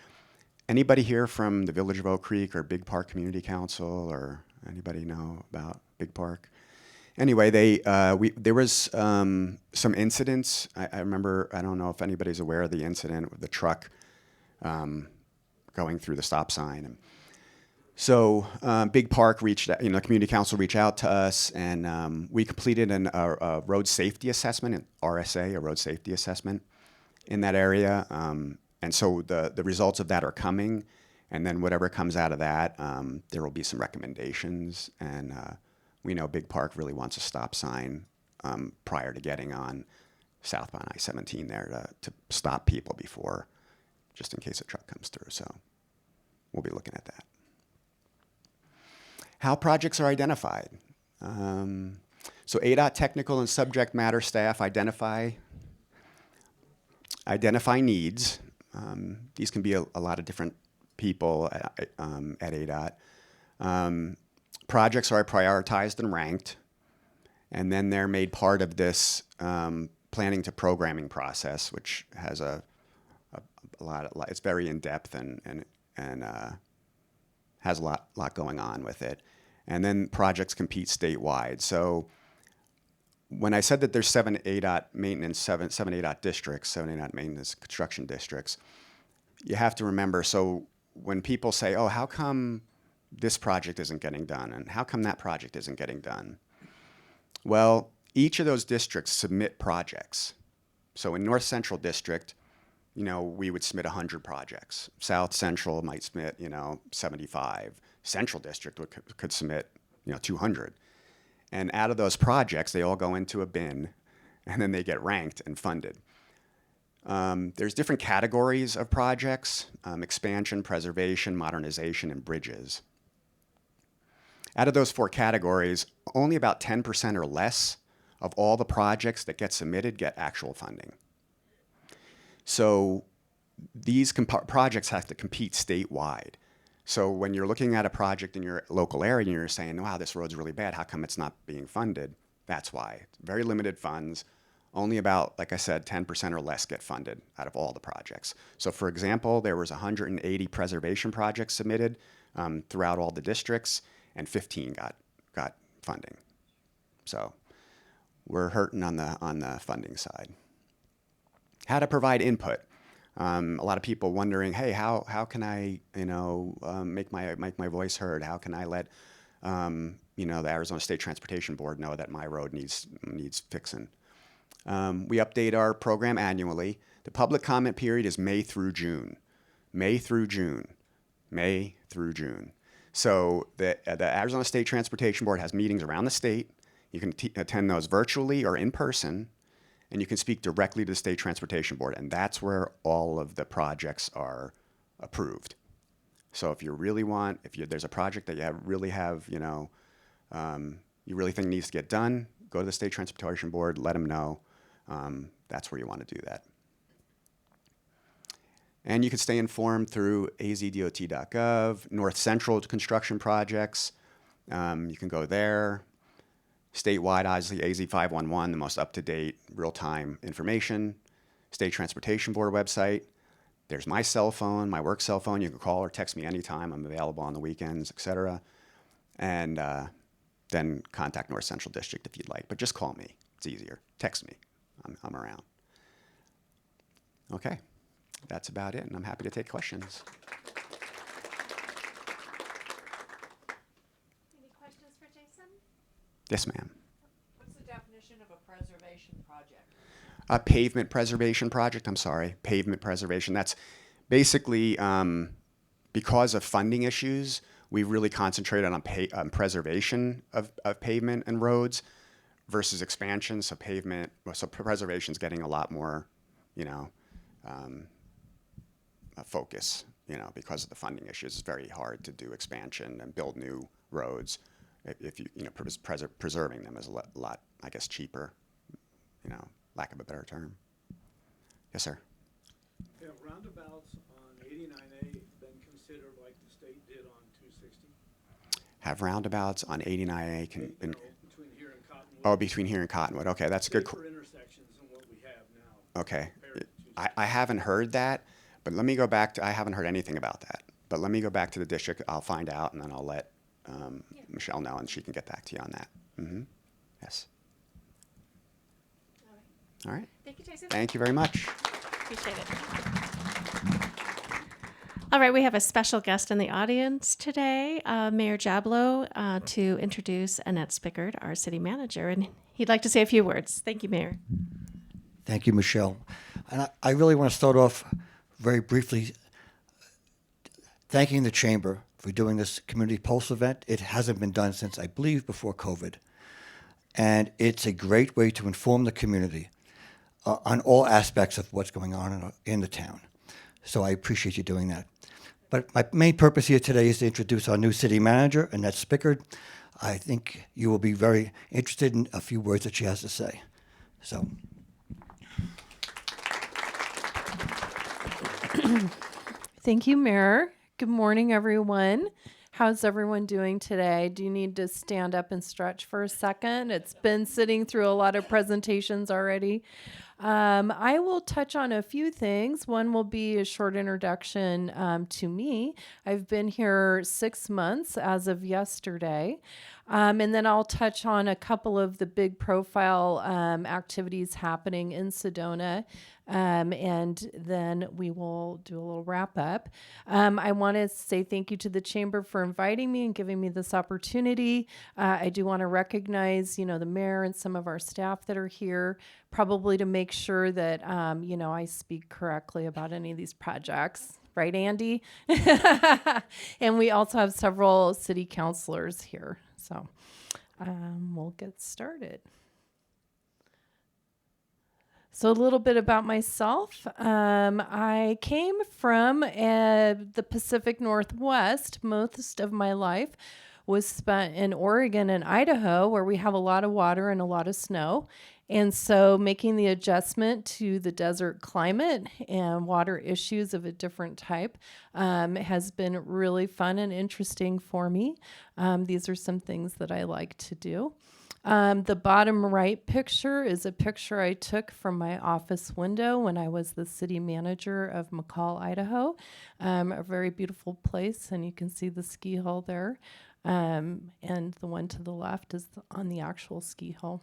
Anybody here from the Village of Oak Creek or Big Park Community Council, or anybody know about Big Park? Anyway, there was some incidents. I remember, I don't know if anybody's aware of the incident with the truck going through the stop sign. And so Big Park reached out, Community Council reached out to us, and we completed a road safety assessment, an RSA, a road safety assessment in that area. And so the results of that are coming, and then whatever comes out of that, there will be some recommendations. And we know Big Park really wants a stop sign prior to getting on southbound I-17 there to stop people before, just in case a truck comes through. So we'll be looking at that. How projects are identified. So ADOT technical and subject matter staff identify needs. These can be a lot of different people at ADOT. Projects are prioritized and ranked, and then they're made part of this planning to programming process, which has a lot. It's very in depth and has a lot going on with it. And then projects compete statewide. So when I said that there's 7 ADOT maintenance, seven ADOT districts, 7 ADOT maintenance construction districts, you have to remember, so when people say, oh, how come this project isn't getting done? And how come that project isn't getting done? Well, each of those districts submit projects. So in North Central District, we would submit 100 projects. South Central might submit, 75. Central District could submit, 200. And out of those projects, they all go into a bin, and then they get ranked and funded. There's different categories of projects: expansion, preservation, modernization, and bridges. Out of those 4 categories, only about 10% or less of all the projects that get submitted get actual funding. So these projects have to compete statewide. So when you're looking at a project in your local area and you're saying, wow, this road's really bad, how come it's not being funded? That's why. Very limited funds. Only about, like I said, 10% or less get funded out of all the projects. So for example, there was 180 preservation projects submitted throughout all the districts, and 15 got funding. So we're hurting on the funding side. How to provide input. A lot of people wondering, hey, how can I, make my voice heard? How can I let, the Arizona State Transportation Board know that my road needs fixing? We update our program annually. The public comment period is May through June. May through June. May through June. So the Arizona State Transportation Board has meetings around the state. You can attend those virtually or in person, and you can speak directly to the State Transportation Board, and that's where all of the projects are approved. So if you really want, there's a project that you really have, you really think needs to get done, go to the State Transportation Board, let them know. That's where you want to do that. And you can stay informed through azdot.gov, North Central construction projects. You can go there. Statewide, obviously, AZ511, the most up-to-date, real-time information. State Transportation Board website. There's my cell phone, my work cell phone. You can call or text me anytime. I'm available on the weekends, etc. And then contact North Central District if you'd like. But just call me. It's easier. Text me. I'm around. Okay. That's about it, and I'm happy to take questions. Any questions for Jason? Yes, ma'am. What's the definition of a preservation project? A pavement preservation project, I'm sorry. Pavement preservation. That's basically because of funding issues, we really concentrated on preservation of pavement and roads versus expansion. So preservation is getting a lot more, focus, because of the funding issues. It's very hard to do expansion and build new roads if preserving them is a lot, I guess, cheaper, lack of a better term. Yes, sir. Have roundabouts on 89A been considered like the state did on 260? Have roundabouts on 89A Between here and Cottonwood? Oh, between here and Cottonwood. Okay, that's a good. Safer intersections than what we have now. Okay, compared to 260. I haven't heard that, but let me go back to. I haven't heard anything about that. But let me go back to the district. I'll find out, and then I'll let Michelle know, and she can get back to you on that. Mm-hmm. Yes. All right. Thank you, Jason. Thank you very much. Appreciate it. All right, we have a special guest in the audience today, Mayor Jablow, to introduce Annette Spickard, our city manager, and he'd like to say a few words. Thank you, Mayor. Thank you, Michelle. And I really want to start off very briefly thanking the Chamber for doing this community pulse event. It hasn't been done since, I believe, before COVID. And it's a great way to inform the community on all aspects of what's going on in the town. So I appreciate you doing that. But my main purpose here today is to introduce our new city manager, Anette Spickard. I think you will be very interested in a few words that she has to say. So. Thank you, Mayor. Good morning, everyone. How's everyone doing today? Do you need to stand up and stretch for a second? It's been sitting through a lot of presentations already. I will touch on a few things. One will be a short introduction to me. I've been here 6 months as of yesterday. And then I'll touch on a couple of the big profile activities happening in Sedona. And then we will do a little wrap up. I want to say thank you to the Chamber for inviting me and giving me this opportunity. I do want to recognize, the mayor and some of our staff that are here, probably to make sure that, I speak correctly about any of these projects. Right, Andy? And we also have several city councilors here. So we'll get started. So a little bit about myself. I came from the Pacific Northwest. Most of my life was spent in Oregon and Idaho, where we have a lot of water and a lot of snow. And so making the adjustment to the desert climate and water issues of a different type has been really fun and interesting for me. These are some things that I like to do. The bottom right picture is a picture I took from my office window when I was the city manager of McCall, Idaho. A very beautiful place, and you can see the ski hill there. And the one to the left is on the actual ski hill.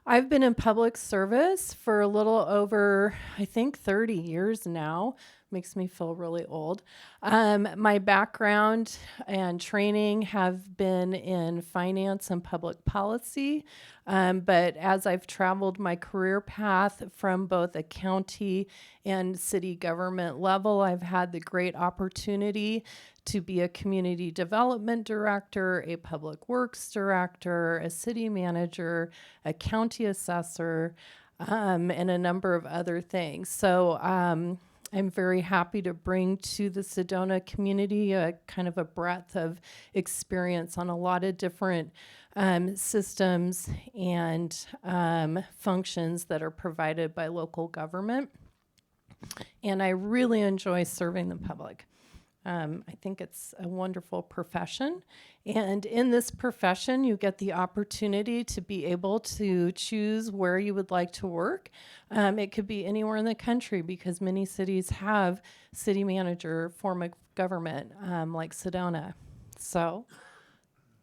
I've been in public service for a little over, I think, 30 years now. Makes me feel really old. My background and training have been in finance and public policy, but as I've traveled my career path from both a county and city government level, I've had the great opportunity to be a community development director, a public works director, a city manager, a county assessor, and a number of other things. So I'm very happy to bring to the Sedona community a kind of a breadth of experience on a lot of different systems and functions that are provided by local government. And I really enjoy serving the public. I think it's a wonderful profession. And in this profession, you get the opportunity to be able to choose where you would like to work. It could be anywhere in the country because many cities have city manager form of government, like Sedona. So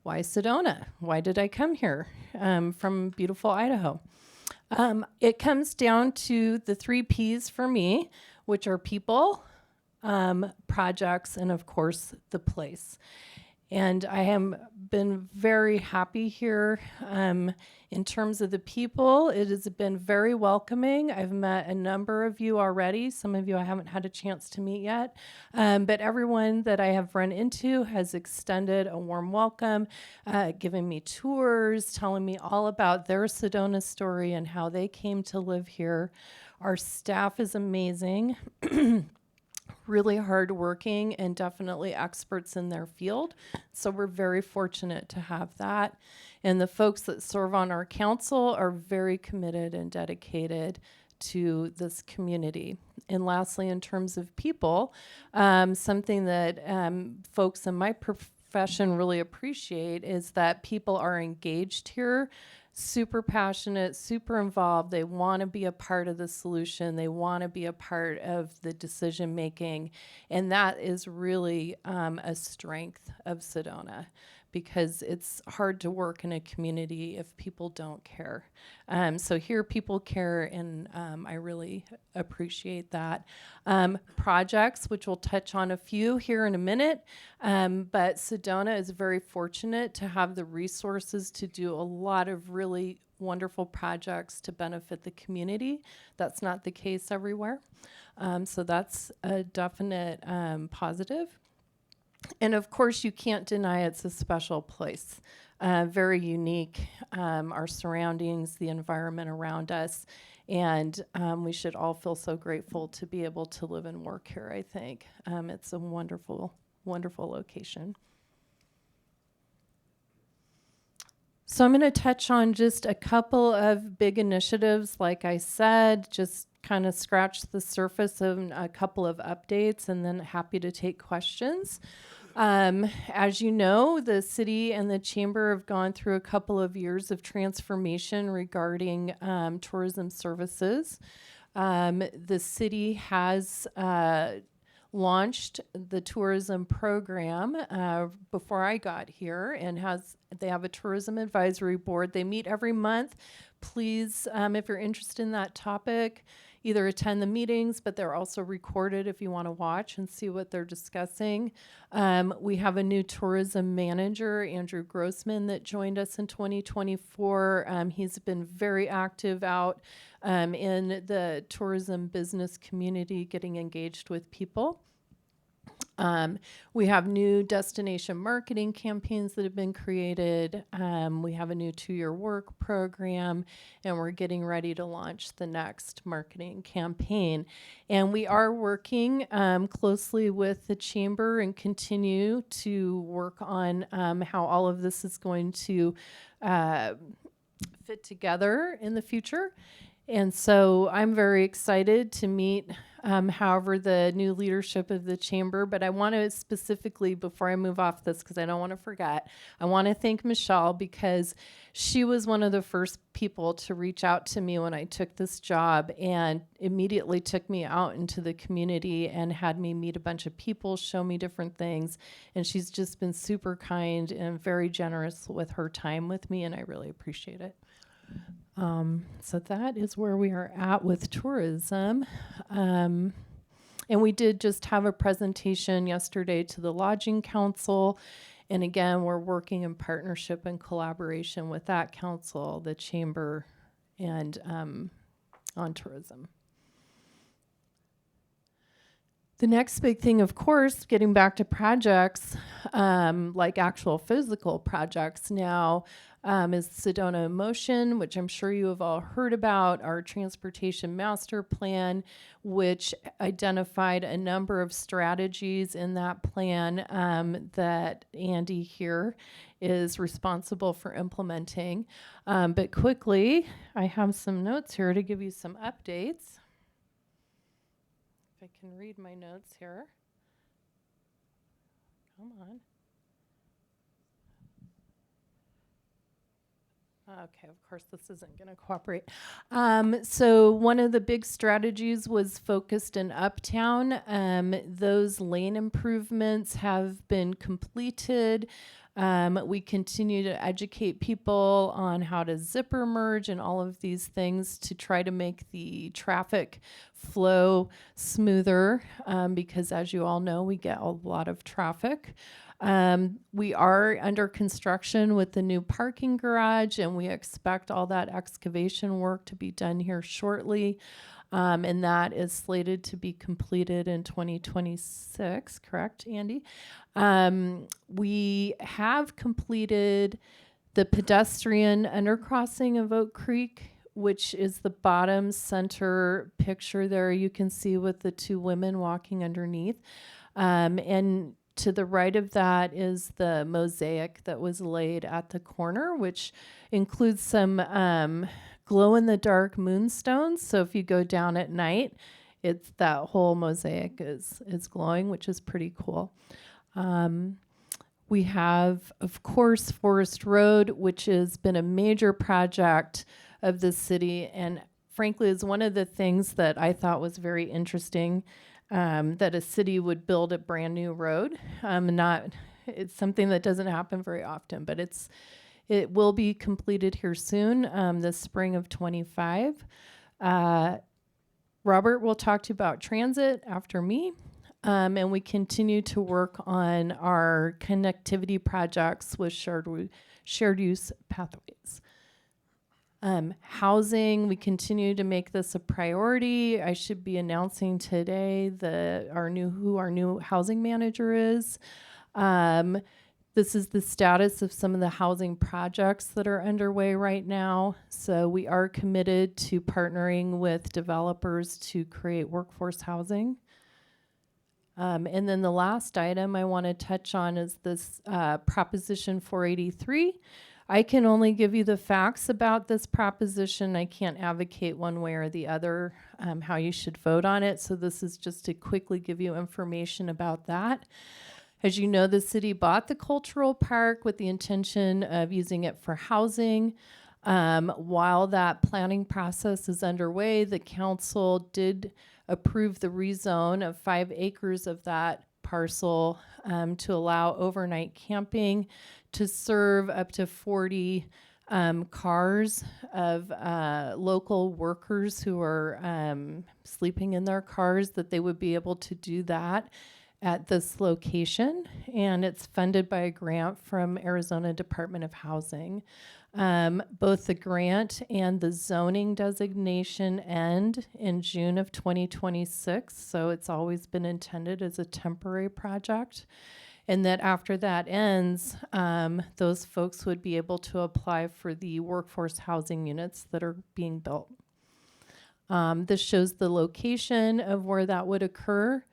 why Sedona? Why did I come here from beautiful Idaho? It comes down to the 3 Ps for me, which are people, projects, and of course, the place. And I have been very happy here. In terms of the people, it has been very welcoming. I've met a number of you already. Some of you I haven't had a chance to meet yet. But everyone that I have run into has extended a warm welcome, giving me tours, telling me all about their Sedona story and how they came to live here. Our staff is amazing. Really hardworking and definitely experts in their field. So we're very fortunate to have that. And the folks that serve on our council are very committed and dedicated to this community. And lastly, in terms of people, something that folks in my profession really appreciate is that people are engaged here, super passionate, super involved. They want to be a part of the solution. They want to be a part of the decision making. And that is really a strength of Sedona, because it's hard to work in a community if people don't care. So here people care, and I really appreciate that. Projects, which we'll touch on a few here in a minute, but Sedona is very fortunate to have the resources to do a lot of really wonderful projects to benefit the community. That's not the case everywhere. So that's a definite positive. And of course, you can't deny it's a special place, very unique, our surroundings, the environment around us, and we should all feel so grateful to be able to live and work here, I think. It's a wonderful, wonderful location. So I'm going to touch on just a couple of big initiatives, like I said, just kind of scratch the surface of a couple of updates, and then happy to take questions. As you know, the city and the chamber have gone through a couple of years of transformation regarding tourism services. The city has launched the tourism program before I got here, and they have a tourism advisory board. They meet every month. Please, if you're interested in that topic, either attend the meetings, but they're also recorded if you want to watch and see what they're discussing. We have a new tourism manager, Andrew Grossman, that joined us in 2024. He's been very active out in the tourism business community, getting engaged with people. We have new destination marketing campaigns that have been created. We have a new 2-year work program, and we're getting ready to launch the next marketing campaign. And we are working closely with the chamber and continue to work on how all of this is going to fit together in the future. And so I'm very excited to meet, however, the new leadership of the chamber. But I want to specifically, before I move off this, because I don't want to forget, I want to thank Michelle, because she was one of the first people to reach out to me when I took this job, and immediately took me out into the community and had me meet a bunch of people, show me different things. And she's just been super kind and very generous with her time with me, and I really appreciate it. So that is where we are at with tourism. And we did just have a presentation yesterday to the Lodging Council. And again, we're working in partnership and collaboration with that council, the chamber, and on tourism. The next big thing, of course, getting back to projects, like actual physical projects now, is Sedona in Motion, which I'm sure you have all heard about, our transportation master plan, which identified a number of strategies in that plan that Andy here is responsible for implementing. But quickly, I have some notes here to give you some updates. I can read my notes here. Come on. Okay, of course, this isn't going to cooperate. So one of the big strategies was focused in Uptown. Those lane improvements have been completed. We continue to educate people on how to zipper merge and all of these things to try to make the traffic flow smoother, because as you all know, we get a lot of traffic. We are under construction with the new parking garage, and we expect all that excavation work to be done here shortly. And that is slated to be completed in 2026, correct, Andy? We have completed the pedestrian undercrossing of Oak Creek, which is the bottom center picture there you can see with the two women walking underneath. And to the right of that is the mosaic that was laid at the corner, which includes some glow-in-the-dark moonstones. So if you go down at night, it's that whole mosaic is glowing, which is pretty cool. We have, of course, Forest Road, which has been a major project of the city, and frankly is one of the things that I thought was very interesting. That a city would build a brand new road. It's something that doesn't happen very often, but it will be completed here soon, this spring of 25. Robert will talk to you about transit after me. And we continue to work on our connectivity projects with shared use pathways. Housing, we continue to make this a priority. I should be announcing today who our new housing manager is. This is the status of some of the housing projects that are underway right now. So we are committed to partnering with developers to create workforce housing. And then the last item I want to touch on is this Proposition 483. I can only give you the facts about this proposition. I can't advocate one way or the other how you should vote on it. So this is just to quickly give you information about that. As you know, the city bought the cultural park with the intention of using it for housing. While that planning process is underway, the council did approve the rezone of 5 acres of that parcel to allow overnight camping, to serve up to 40 cars of local workers who are sleeping in their cars, that they would be able to do that at this location. And it's funded by a grant from Arizona Department of Housing. Both the grant and the zoning designation end in June of 2026. So it's always been intended as a temporary project. And that after that ends, those folks would be able to apply for the workforce housing units that are being built. This shows the location of where that would occur.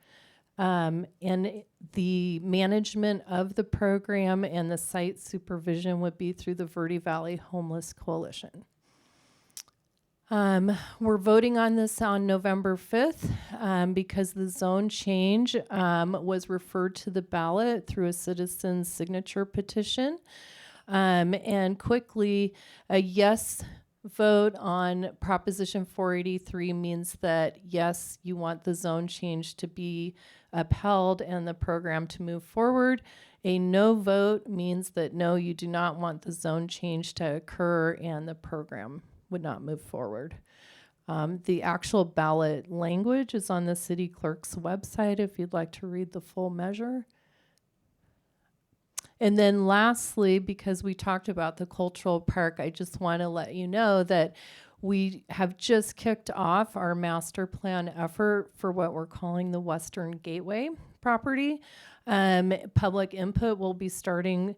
And the management of the program and the site supervision would be through the Verde Valley Homeless Coalition. We're voting on this on November 5th because the zone change was referred to the ballot through a citizen's signature petition. And quickly, a yes vote on Proposition 483 means that yes, you want the zone change to be upheld and the program to move forward. A no vote means that no, you do not want the zone change to occur and the program would not move forward. The actual ballot language is on the city clerk's website if you'd like to read the full measure. And then lastly, because we talked about the cultural park, I just want to let you know that we have just kicked off our master plan effort for what we're calling the Western Gateway property. Public input will be starting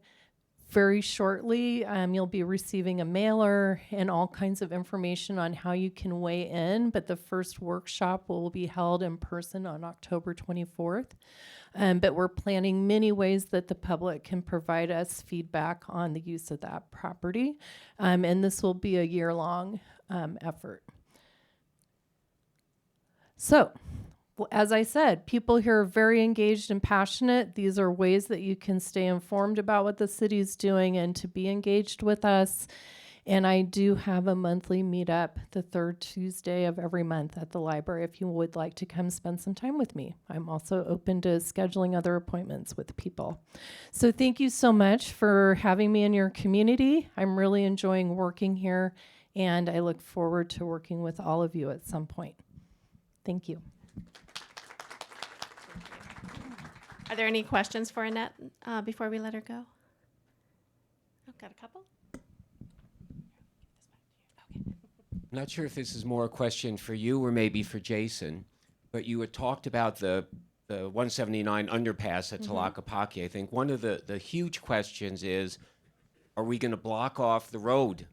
very shortly. You'll be receiving a mailer and all kinds of information on how you can weigh in, but the first workshop will be held in person on October 24th. But we're planning many ways that the public can provide us feedback on the use of that property. And this will be a year-long effort. So as I said, people here are very engaged and passionate. These are ways that you can stay informed about what the city's doing and to be engaged with us. And I do have a monthly meetup the third Tuesday of every month at the library if you would like to come spend some time with me. I'm also open to scheduling other appointments with people. So thank you so much for having me in your community. I'm really enjoying working here, and I look forward to working with all of you at some point. Thank you. Are there any questions for Annette before we let her go? I've got a couple. I'm not sure if this is more a question for you or maybe for Jason, but you had talked about the 179 underpass at Tlaquepaque. I think one of the huge questions is, are we going to block off the road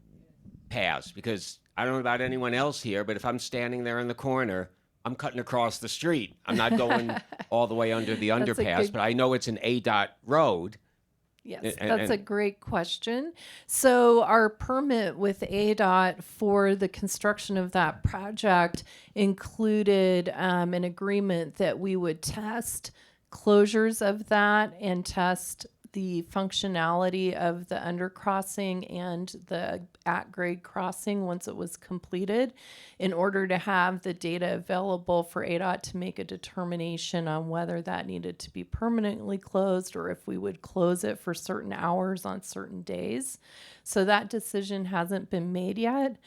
paths? Because I don't know about anyone else here, but if I'm standing there in the corner, I'm cutting across the street. I'm not going all the way under the underpass, but I know it's an ADOT road. Yes, that's a great question. So our permit with ADOT for the construction of that project included an agreement that we would test closures of that and test the functionality of the undercrossing and the at-grade crossing once it was completed in order to have the data available for ADOT to make a determination on whether that needed to be permanently closed or if we would close it for certain hours on certain days. So that decision hasn't been made yet,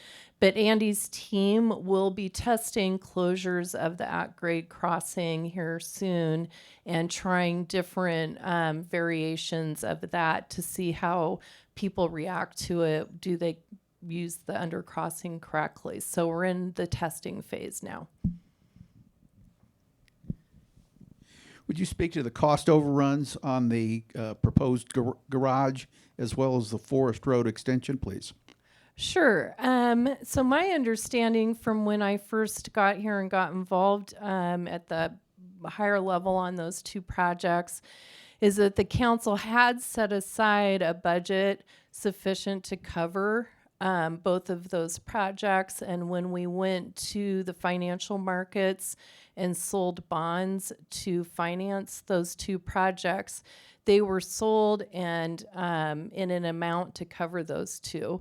but Andy's team will be testing closures of the at-grade crossing here soon and trying different variations of that to see how people react to it. Do they use the undercrossing correctly? So we're in the testing phase now. Would you speak to the cost overruns on the proposed garage as well as the Forest Road extension, please? Sure. So my understanding from when I first got here and got involved at the higher level on those two projects is that the council had set aside a budget sufficient to cover both of those projects. And when we went to the financial markets and sold bonds to finance those two projects, they were sold and in an amount to cover those two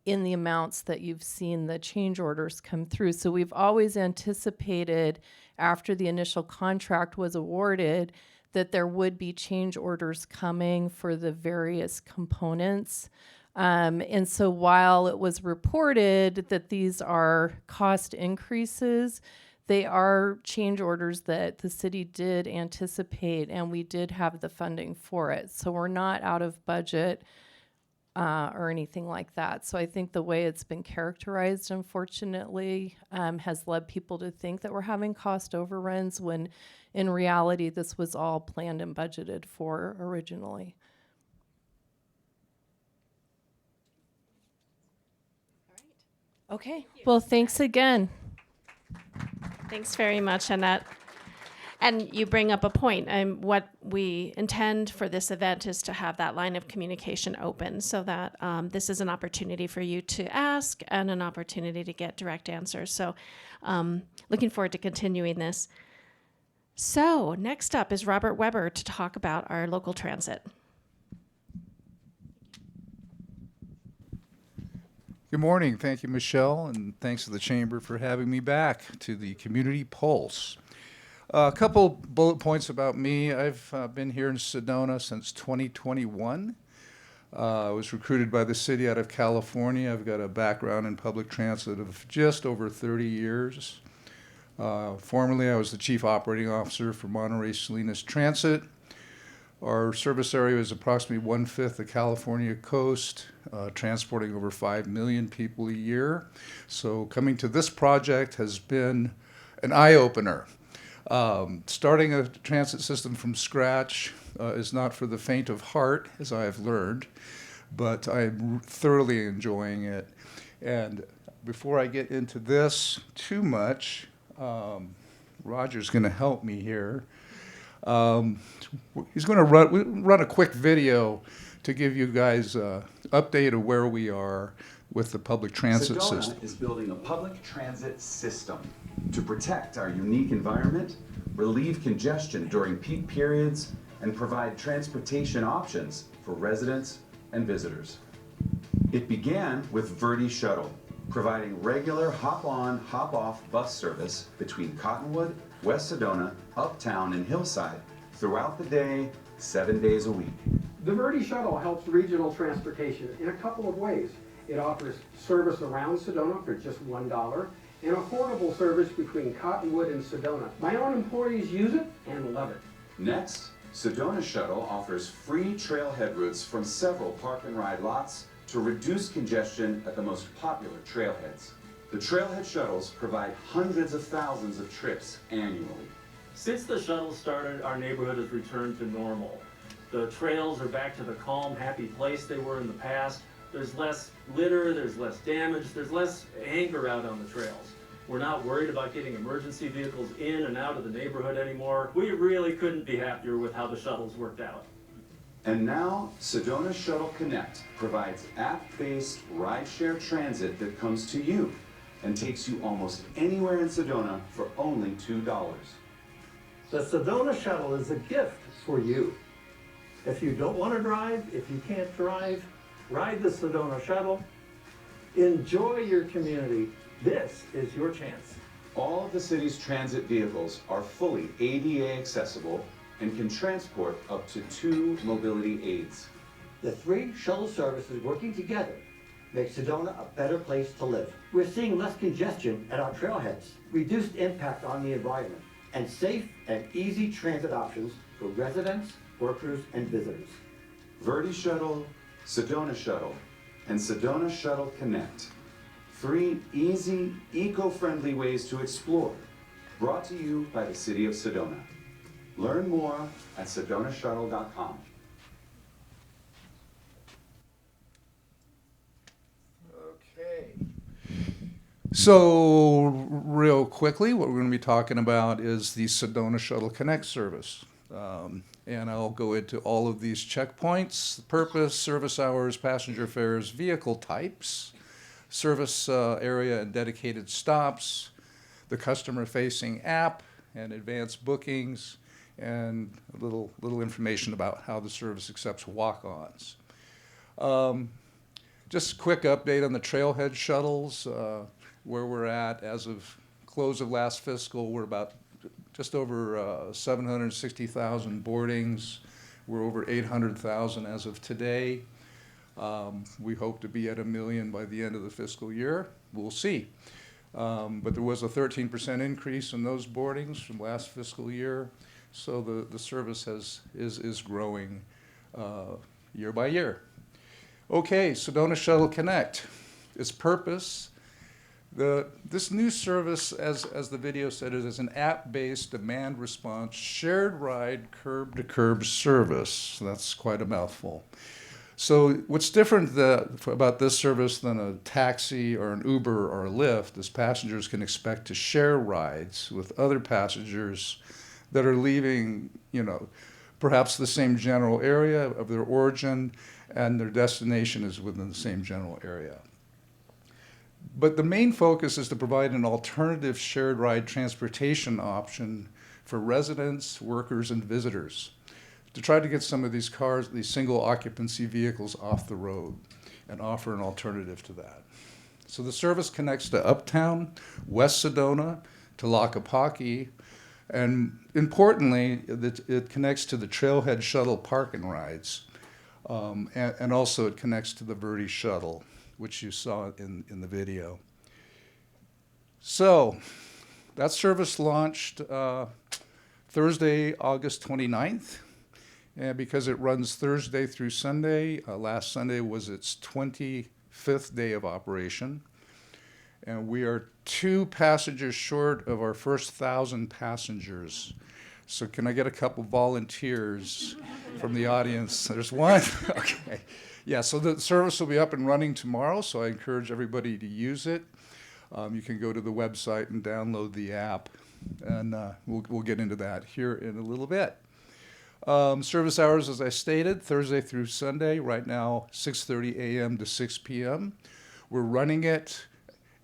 in the amounts that you've seen the change orders come through. So we've always anticipated after the initial contract was awarded that there would be change orders coming for the various components. And so while it was reported that these are cost increases, they are change orders that the city did anticipate, and we did have the funding for it. So we're not out of budget or anything like that. So I think the way it's been characterized, unfortunately, has led people to think that we're having cost overruns when in reality this was all planned and budgeted for originally. Okay, well, thanks again. Thanks very much, Annette. And you bring up a point. What we intend for this event is to have that line of communication open so that this is an opportunity for you to ask and an opportunity to get direct answers. So looking forward to continuing this. So next up is Robert Weber to talk about our local transit. Good morning. Thank you, Michelle, and thanks to the Chamber for having me back to the Community Pulse. A couple bullet points about me. I've been here in Sedona since 2021. I was recruited by the city out of California. I've got a background in public transit of just over 30 years. Formerly, I was the Chief Operating Officer for Monterey Salinas Transit. Our service area is approximately 1/5 the California coast, transporting over 5 million people a year. So coming to this project has been an eye-opener. Starting a transit system from scratch is not for the faint of heart, as I have learned, but I'm thoroughly enjoying it. And before I get into this too much, Roger's going to help me here. He's going to run a quick video to give you guys an update of where we are with the public transit Sedona system. is building a public transit system to protect our unique environment, relieve congestion during peak periods, and provide transportation options for residents and visitors. It began with Verde Shuttle, providing regular hop-on, hop-off bus service between Cottonwood, West Sedona, Uptown, and Hillside throughout the day, 7 days a week. The Verde Shuttle helps regional transportation in a couple of ways. It offers service around Sedona for just $1 and affordable service between Cottonwood and Sedona. My own employees use it and love it. Next, Sedona Shuttle offers free trailhead routes from several park and ride lots to reduce congestion at the most popular trailheads. The trailhead shuttles provide hundreds of thousands of trips annually. Since the shuttle started, our neighborhood has returned to normal. The trails are back to the calm, happy place they were in the past. There's less litter, there's less damage, there's less anger out on the trails. We're not worried about getting emergency vehicles in and out of the neighborhood anymore. We really couldn't be happier with how the shuttles worked out. And now, Sedona Shuttle Connect provides app-based rideshare transit that comes to you and takes you almost anywhere in Sedona for only $2. The Sedona Shuttle is a gift for you. If you don't want to drive, if you can't drive, ride the Sedona Shuttle. Enjoy your community. This is your chance. All of the city's transit vehicles are fully ADA accessible and can transport up to 2 mobility aids. The 3 shuttle services working together make Sedona a better place to live. We're seeing less congestion at our trailheads, reduced impact on the environment, and safe and easy transit options for residents, workers, and visitors. Verde Shuttle, Sedona Shuttle, and Sedona Shuttle Connect. 3 easy, eco-friendly ways to explore. Brought to you by the City of Sedona. Learn more at sedonashuttle.com. Okay. So, real quickly, what we're going to be talking about is the Sedona Shuttle Connect service. And I'll go into all of these checkpoints: the purpose, service hours, passenger fares, vehicle types, service area and dedicated stops, the customer-facing app, and advanced bookings, and a little information about how the service accepts walk-ons. Just a quick update on the trailhead shuttles, where we're at as of close of last fiscal. We're about just over 760,000 boardings. We're over 800,000 as of today. We hope to be at 1 million by the end of the fiscal year. We'll see. But there was a 13% increase in those boardings from last fiscal year. So the service is growing year by year. Okay, Sedona Shuttle Connect. Its purpose: this new service, as the video said, is an app-based demand response shared ride curb-to-curb service. That's quite a mouthful. So what's different about this service than a taxi or an Uber or a Lyft is passengers can expect to share rides with other passengers that are leaving, perhaps the same general area of their origin, and their destination is within the same general area. But the main focus is to provide an alternative shared ride transportation option for residents, workers, and visitors, to try to get some of these cars, these single occupancy vehicles, off the road and offer an alternative to that. So the service connects to Uptown, West Sedona, to Lakapaki, and importantly, it connects to the Trailhead Shuttle park and rides, and also it connects to the Verde Shuttle, which you saw in the video. So that service launched Thursday, August 29th. And because it runs Thursday through Sunday, last Sunday was its 25th day of operation. And we are 2 passengers short of our first 1,000 passengers. So can I get a couple volunteers from the audience? There's one. Okay. Yeah, so the service will be up and running tomorrow, so I encourage everybody to use it. You can go to the website and download the app, and we'll get into that here in a little bit. Service hours, as I stated, Thursday through Sunday, right now 6:30 a.m. to 6 p.m. We're running it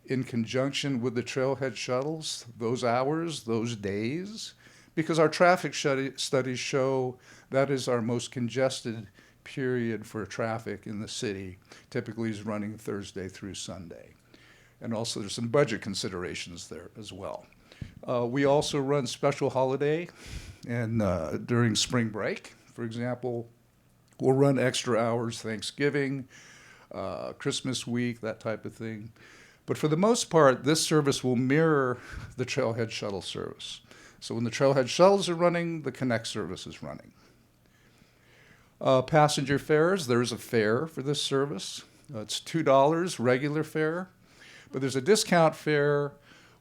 in conjunction with the trailhead shuttles, those hours, those days, because our traffic studies show that is our most congested period for traffic in the city, typically is running Thursday through Sunday. And also there's some budget considerations there as well. We also run special holiday and during spring break. For example, we'll run extra hours Thanksgiving, Christmas week, that type of thing. But for the most part, this service will mirror the Trailhead Shuttle service. So when the Trailhead Shuttles are running, the Connect service is running. Passenger fares, there's a fare for this service. It's $2 regular fare, but there's a discount fare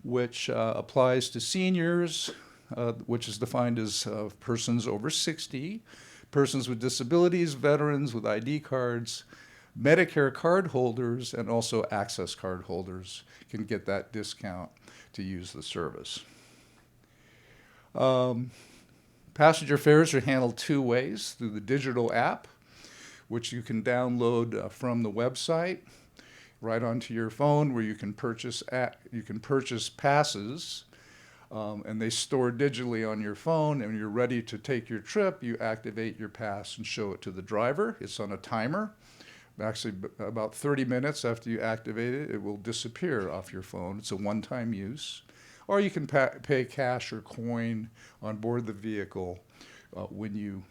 which applies to seniors, which is defined as persons over 60, persons with disabilities, veterans with ID cards, Medicare card holders, and also access card holders can get that discount to use the service. Passenger fares are handled two ways, through the digital app, which you can download from the website right onto your phone, where you can purchase passes, and they store digitally on your phone, and when you're ready to take your trip, you activate your pass and show it to the driver. It's on a timer. Actually, about 30 minutes after you activate it, it will disappear off your phone. It's a one-time use. Or you can pay cash or coin on board the vehicle when you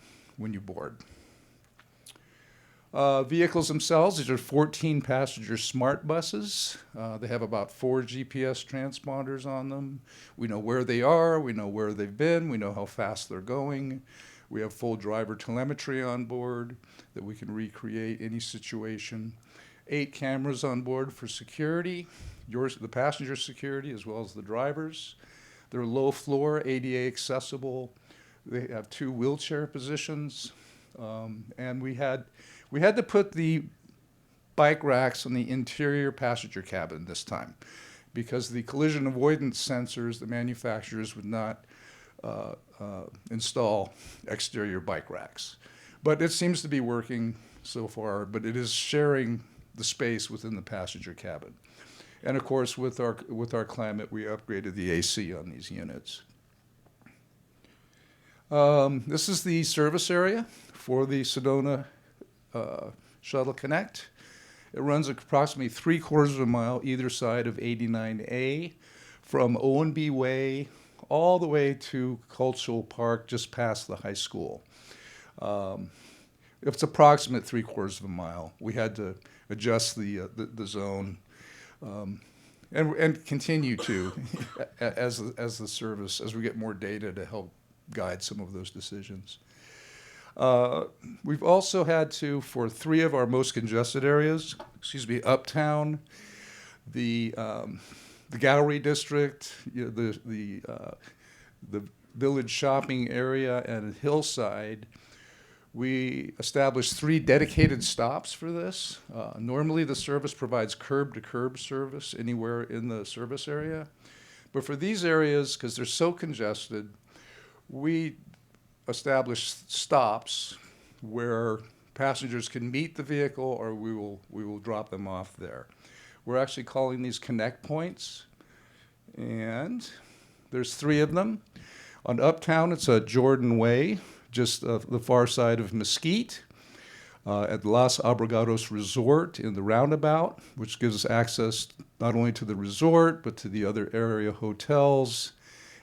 board. Vehicles themselves, these are 14 passenger smart buses. They have about 4 GPS transponders on them. We know where they are, we know where they've been, we know how fast they're going. We have full driver telemetry on board that we can recreate any situation. 8 cameras on board for security, the passenger security as well as the drivers. They're low floor, ADA accessible. They have 2 wheelchair positions. And we had to put the bike racks in the interior passenger cabin this time because the collision avoidance sensors, the manufacturers would not install exterior bike racks. But it seems to be working so far, but it is sharing the space within the passenger cabin. And of course, with our climate, we upgraded the AC on these units. This is the service area for the Sedona Shuttle Connect. It runs approximately 3/4 of a mile either side of 89A from O&B Way all the way to Cultural Park just past the high school. It's approximate 3/4 of a mile. We had to adjust the zone and continue to as the service, as we get more data to help guide some of those decisions. We've also had to, for 3 of our most congested areas, Uptown, the Gallery District, the Village Shopping Area, and Hillside, we established 3 dedicated stops for this. Normally the service provides curb-to-curb service anywhere in the service area. But for these areas, because they're so congested, we established stops where passengers can meet the vehicle or we will drop them off there. We're actually calling these connect points, and there's 3 of them. On Uptown, it's Jordan Way, just the far side of Mesquite, at Los Abregados Resort in the roundabout, which gives us access not only to the resort, but to the other area hotels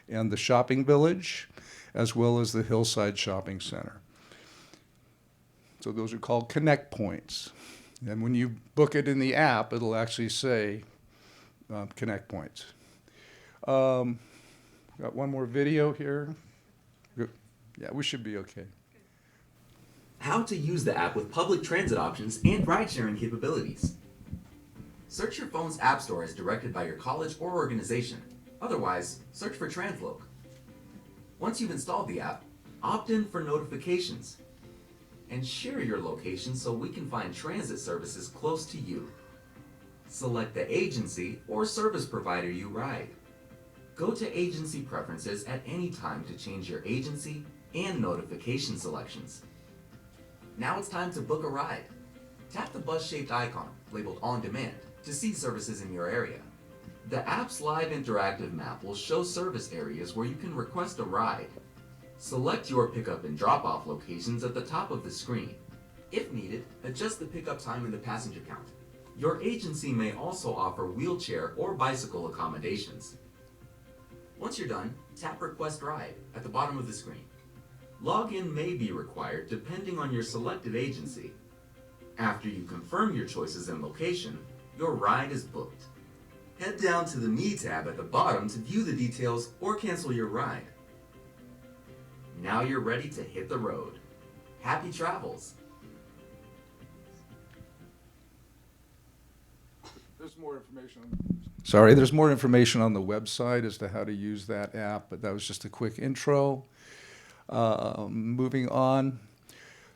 and the shopping village, as well as the Hillside Shopping Center. So those are called connect points. And when you book it in the app, it'll actually say connect points. Got one more video here. Yeah, we should be okay. How to use the app with public transit options and ride-sharing capabilities. Search your phone's app store as directed by your college or organization. Otherwise, search for Transloc. Once you've installed the app, opt in for notifications and share your location so we can find transit services close to you. Select the agency or service provider you ride. Go to Agency Preferences at any time to change your agency, and notification selections. Now it's time to book a ride. Tap the bus-shaped icon labeled On Demand to see services in your area. The app's live interactive map will show service areas where you can request a ride. Select your pickup and drop-off locations at the top of the screen. If needed, adjust the pickup time in the passenger count. Your agency may also offer wheelchair or bicycle accommodations. Once you're done, tap Request Ride at the bottom of the screen. Login may be required depending on your selected agency. After you confirm your choices and location, your ride is booked. Head down to the Me tab at the bottom to view the details or cancel your ride. Now you're ready to hit the road. Happy travels! There's more information. There's more information on the website as to how to use that app, but that was just a quick intro. Moving on.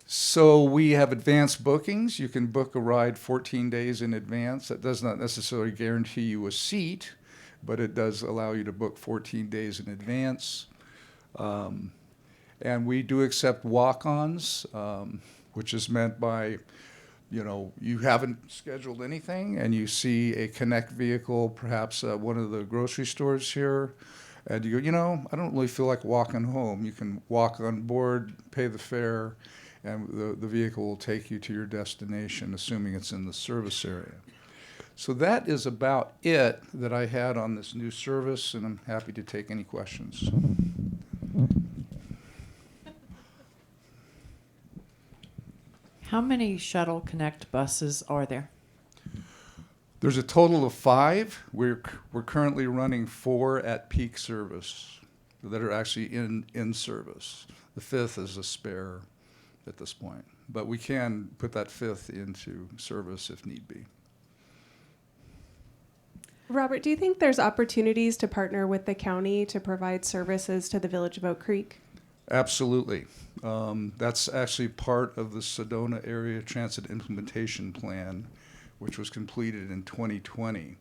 So we have advanced bookings. You can book a ride 14 days in advance. That does not necessarily guarantee you a seat, but it does allow you to book 14 days in advance. And we do accept walk-ons, which is meant by, you haven't scheduled anything and you see a Connect vehicle, perhaps one of the grocery stores here, and you go, I don't really feel like walking home. You can walk on board, pay the fare, and the vehicle will take you to your destination, assuming it's in the service area. So that is about it that I had on this new service, and I'm happy to take any questions. How many Shuttle Connect buses are there? There's a total of 5. We're currently running 4 at peak service that are actually in service. The 5th is a spare at this point, but we can put that 5th into service if need be. Robert, do you think there's opportunities to partner with the county to provide services to the village of Oak Creek? Absolutely. That's actually part of the Sedona Area Transit Implementation Plan, which was completed in 2020.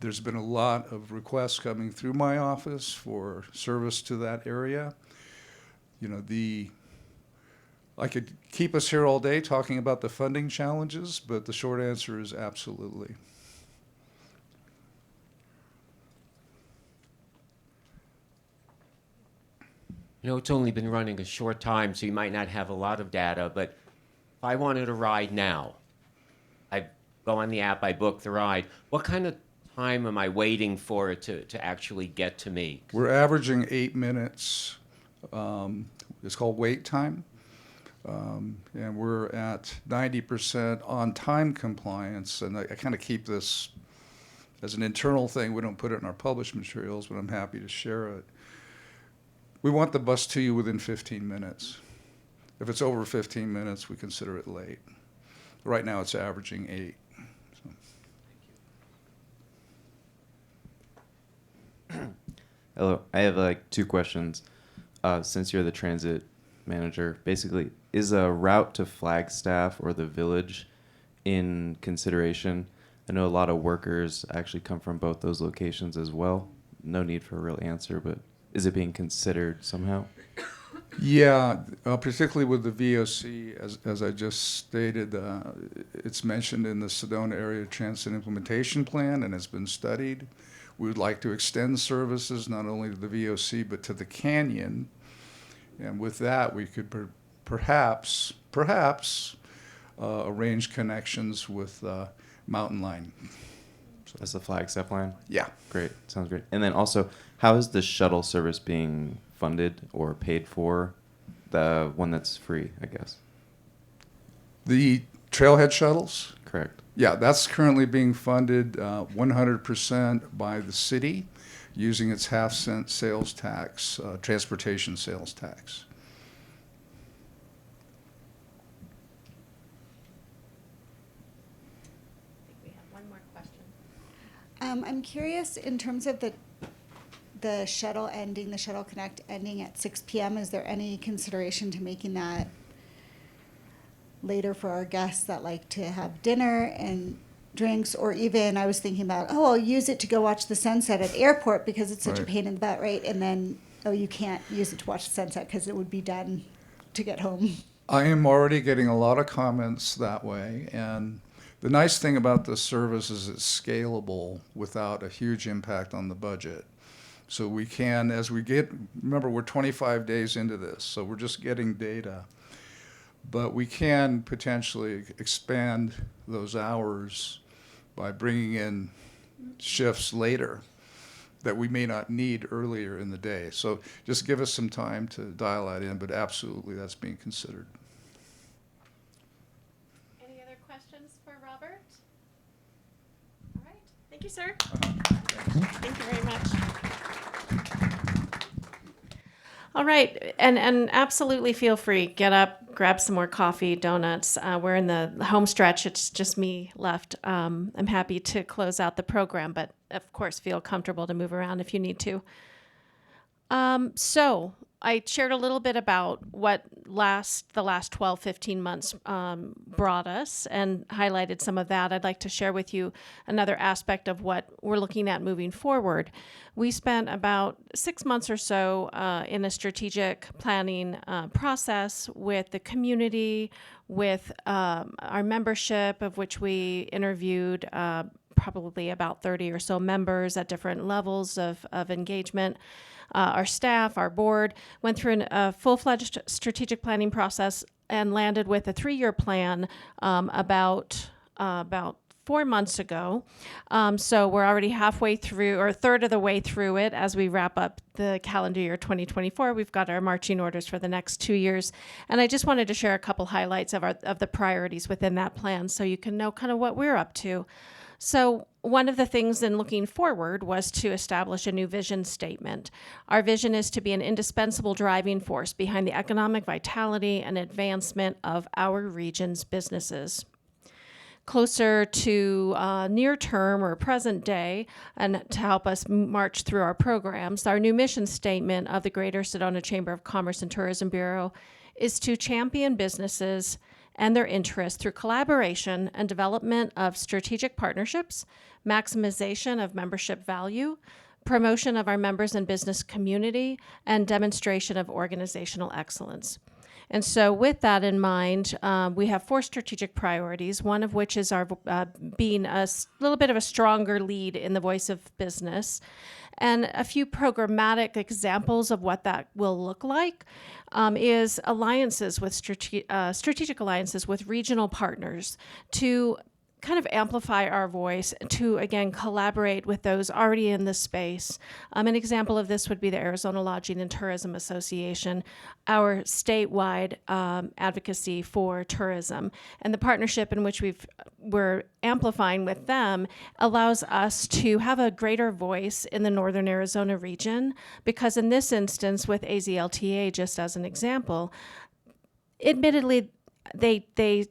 There's been a lot of requests coming through my office for service to that area. I could keep us here all day talking about the funding challenges, but the short answer is absolutely. It's only been running a short time, so you might not have a lot of data, but if I wanted a ride now, I go on the app, I book the ride. What kind of time am I waiting for it to actually get to me? We're averaging 8 minutes. It's called wait time. And we're at 90% on-time compliance, and I kind of keep this as an internal thing. We don't put it in our published materials, but I'm happy to share it. We want the bus to you within 15 minutes. If it's over 15 minutes, we consider it late. Right now, it's averaging 8. Hello, I have 2 questions. Since you're the transit manager, basically, is a route to Flagstaff or the village in consideration? I know a lot of workers actually come from both those locations as well. No need for a real answer, but is it being considered somehow? Yeah, particularly with the VOC, as I just stated, it's mentioned in the Sedona Area Transit Implementation Plan and has been studied. We would like to extend services not only to the VOC but to the canyon, and with that we could perhaps arrange connections with Mountain Line. That's the Flagstaff line? Yeah. Great, sounds great. And then also, how is the shuttle service being funded or paid for? The one that's free, I guess. The trailhead shuttles? Correct. Yeah, that's currently being funded 100% by the city using its half-cent sales tax, transportation sales tax. We have one more question. I'm curious in terms of the shuttle ending, the Shuttle Connect ending at 6 p.m. Is there any consideration to making that later for our guests that like to have dinner and drinks, or even I was thinking about, I'll use it to go watch the sunset at the airport because it's such a pain in the butt, right? And then oh, you can't use it to watch the sunset because it would be done to get home? I am already getting a lot of comments that way, and the nice thing about this service is it's scalable without a huge impact on the budget. So we can, as we get, remember we're 25 days into this, so we're just getting data, but we can potentially expand those hours by bringing in shifts later that we may not need earlier in the day. So just give us some time to dial that in, but absolutely that's being considered. Any other questions for Robert? All right. Thank you, sir. Thank you very much. All right, and absolutely feel free. Get up, grab some more coffee, donuts. We're in the home stretch. It's just me left. I'm happy to close out the program, but of course, feel comfortable to move around if you need to. So I shared a little bit about what the last 12, 15 months brought us and highlighted some of that. I'd like to share with you another aspect of what we're looking at moving forward. We spent about 6 months or so in a strategic planning process with the community, with our membership, of which we interviewed probably about 30 or so members at different levels of engagement. Our staff, our board, went through a full-fledged strategic planning process and landed with a 3-year plan about 4 months ago. So we're already halfway through, or a third of the way through it as we wrap up the calendar year 2024. We've got our marching orders for the next 2 years. And I just wanted to share a couple highlights of the priorities within that plan so you can know kind of what we're up to. So one of the things in looking forward was to establish a new vision statement. Our vision is to be an indispensable driving force behind the economic vitality and advancement of our region's businesses. Closer to near term or present day, and to help us march through our programs, our new mission statement of the Greater Sedona Chamber of Commerce and Tourism Bureau is to champion businesses and their interests through collaboration and development of strategic partnerships, maximization of membership value, promotion of our members and business community, and demonstration of organizational excellence. And so with that in mind, we have 4 strategic priorities, one of which is our being a little bit of a stronger lead in the voice of business. And a few programmatic examples of what that will look like is alliances with strategic alliances with regional partners to kind of amplify our voice, to, again, collaborate with those already in the space. An example of this would be the Arizona Lodging and Tourism Association, our statewide advocacy for tourism. And the partnership in which we're amplifying with them allows us to have a greater voice in the Northern Arizona region, because in this instance, with AZLTA, just as an example, admittedly, they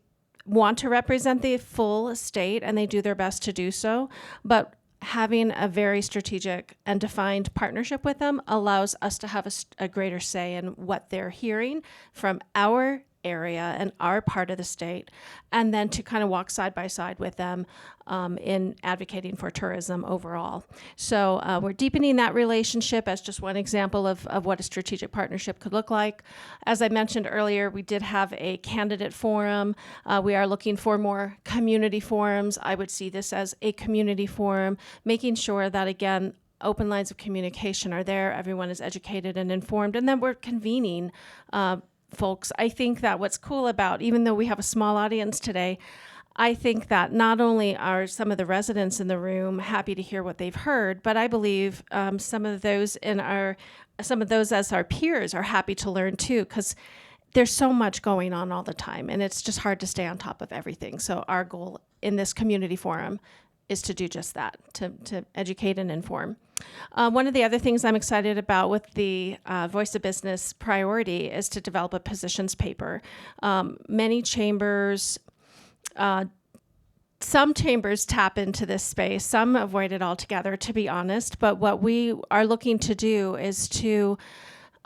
want to represent the full state, and they do their best to do so, but having a very strategic and defined partnership with them allows us to have a greater say in what they're hearing from our area and our part of the state, and then to kind of walk side by side with them in advocating for tourism overall. So we're deepening that relationship as just one example of what a strategic partnership could look like. As I mentioned earlier, we did have a candidate forum. We are looking for more community forums. I would see this as a community forum, making sure that, again, open lines of communication are there, everyone is educated and informed, and then we're convening folks. I think that what's cool about, even though we have a small audience today, I think that not only are some of the residents in the room happy to hear what they've heard, but I believe some of those as our peers are happy to learn too, because there's so much going on all the time, and it's just hard to stay on top of everything. So our goal in this community forum is to do just that, to educate and inform. One of the other things I'm excited about with the Voice of Business priority is to develop a positions paper. Many chambers, some chambers tap into this space, some avoid it altogether, to be honest, but what we are looking to do is to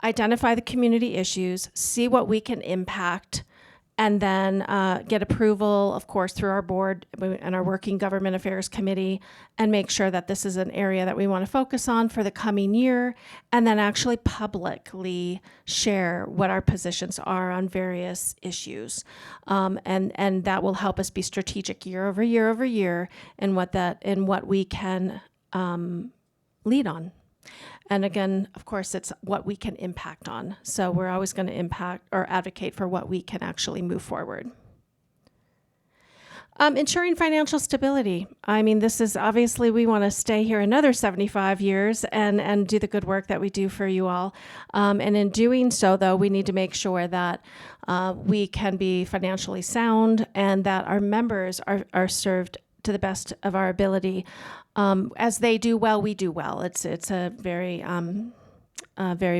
identify the community issues, see what we can impact, and then get approval, of course, through our board and our working government affairs committee, and make sure that this is an area that we want to focus on for the coming year, and then actually publicly share what our positions are on various issues. And that will help us be strategic year over year over year in what we can lead on. And again, of course, it's what we can impact on. So we're always going to impact or advocate for what we can actually move forward. Ensuring financial stability. I mean, this is obviously, we want to stay here another 75 years and do the good work that we do for you all. And in doing so, though, we need to make sure that we can be financially sound and that our members are served to the best of our ability. As they do well, we do well. It's a very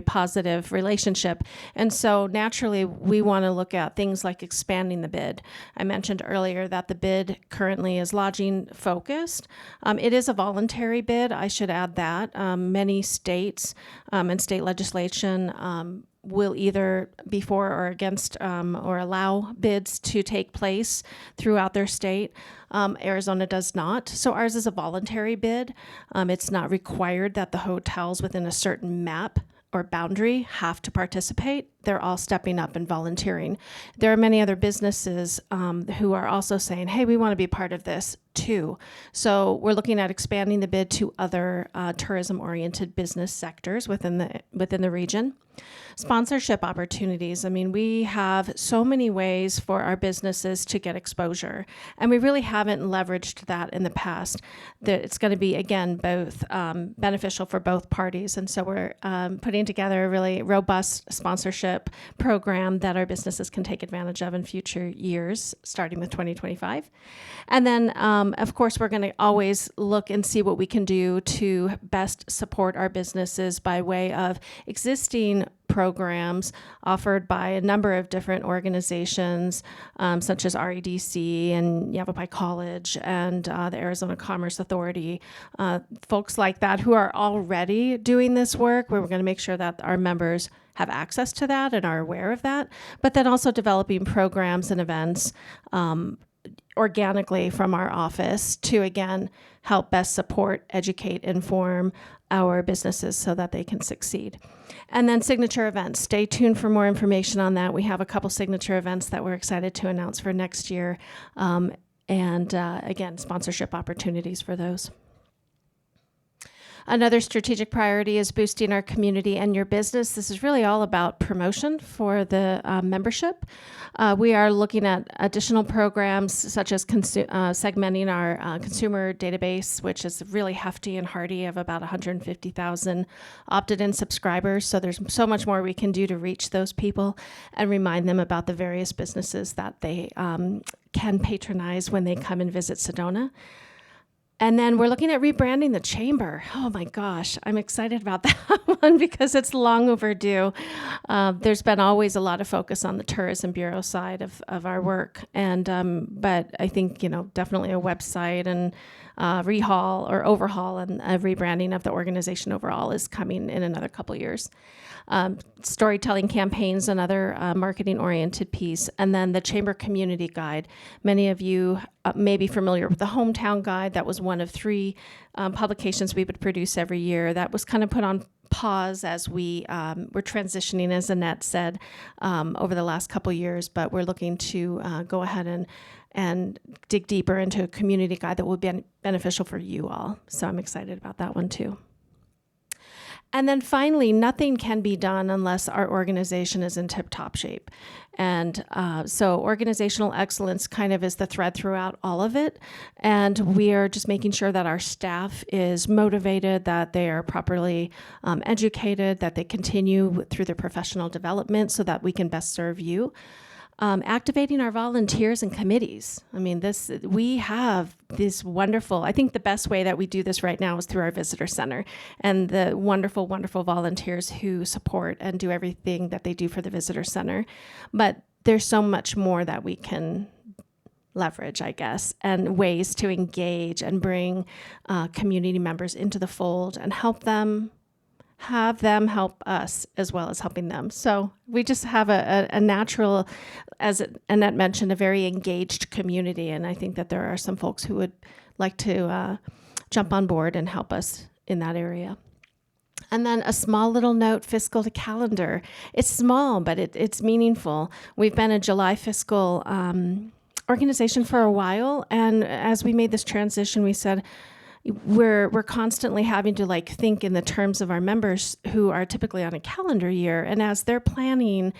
positive relationship. And so naturally, we want to look at things like expanding the bid. I mentioned earlier that the bid currently is lodging focused. It is a voluntary bid. I should add that. Many states and state legislation will either be for or against or allow bids to take place throughout their state. Arizona does not. So ours is a voluntary bid. It's not required that the hotels within a certain map or boundary have to participate. They're all stepping up and volunteering. There are many other businesses who are also saying, hey, we want to be part of this too. So we're looking at expanding the bid to other tourism-oriented business sectors within the region. Sponsorship opportunities. I mean, we have so many ways for our businesses to get exposure, and we really haven't leveraged that in the past. That it's going to be, again, both beneficial for both parties, and so we're putting together a really robust sponsorship program that our businesses can take advantage of in future years, starting with 2025. And then, of course, we're going to always look and see what we can do to best support our businesses by way of existing programs offered by a number of different organizations, such as REDC and Yavapai College and the Arizona Commerce Authority, folks like that who are already doing this work, where we're going to make sure that our members have access to that and are aware of that, but then also developing programs and events organically from our office to, again, help best support, educate, inform our businesses so that they can succeed. And then signature events. Stay tuned for more information on that. We have a couple signature events that we're excited to announce for next year. Again, sponsorship opportunities for those. Another strategic priority is boosting our community and your business. This is really all about promotion for the membership. We are looking at additional programs such as segmenting our consumer database, which is really hefty and hearty, of about 150,000 opted-in subscribers. So there's so much more we can do to reach those people and remind them about the various businesses that they can patronize when they come and visit Sedona. And then we're looking at rebranding the chamber. Oh my gosh, I'm excited about that one because it's long overdue. There's been always a lot of focus on the Tourism Bureau side of our work, and but I think definitely a website and overhaul and a rebranding of the organization overall is coming in another couple years. Storytelling campaigns, another marketing-oriented piece, and then the Chamber Community Guide. Many of you may be familiar with the Hometown Guide. That was one of 3 publications we would produce every year. That was kind of put on pause as we were transitioning, as Annette said, over the last couple years, but we're looking to go ahead and dig deeper into a community guide that will be beneficial for you all. So I'm excited about that one too. And then finally, nothing can be done unless our organization is in tip-top shape. And so organizational excellence kind of is the thread throughout all of it. And we are just making sure that our staff is motivated, that they are properly educated, that they continue through their professional development so that we can best serve you. Activating our volunteers and committees. I mean, we have this wonderful, I think the best way that we do this right now is through our visitor center and the wonderful, wonderful volunteers who support and do everything that they do for the visitor center. But there's so much more that we can leverage, I guess, and ways to engage and bring community members into the fold and help them have them help us as well as helping them. So we just have a natural, as Annette mentioned, a very engaged community. And I think that there are some folks who would like to jump on board and help us in that area. And then a small little note, fiscal to calendar. It's small, but it's meaningful. We've been a July fiscal organization for a while. And as we made this transition, we said, we're constantly having to think in the terms of our members who are typically on a calendar year. And as they're planning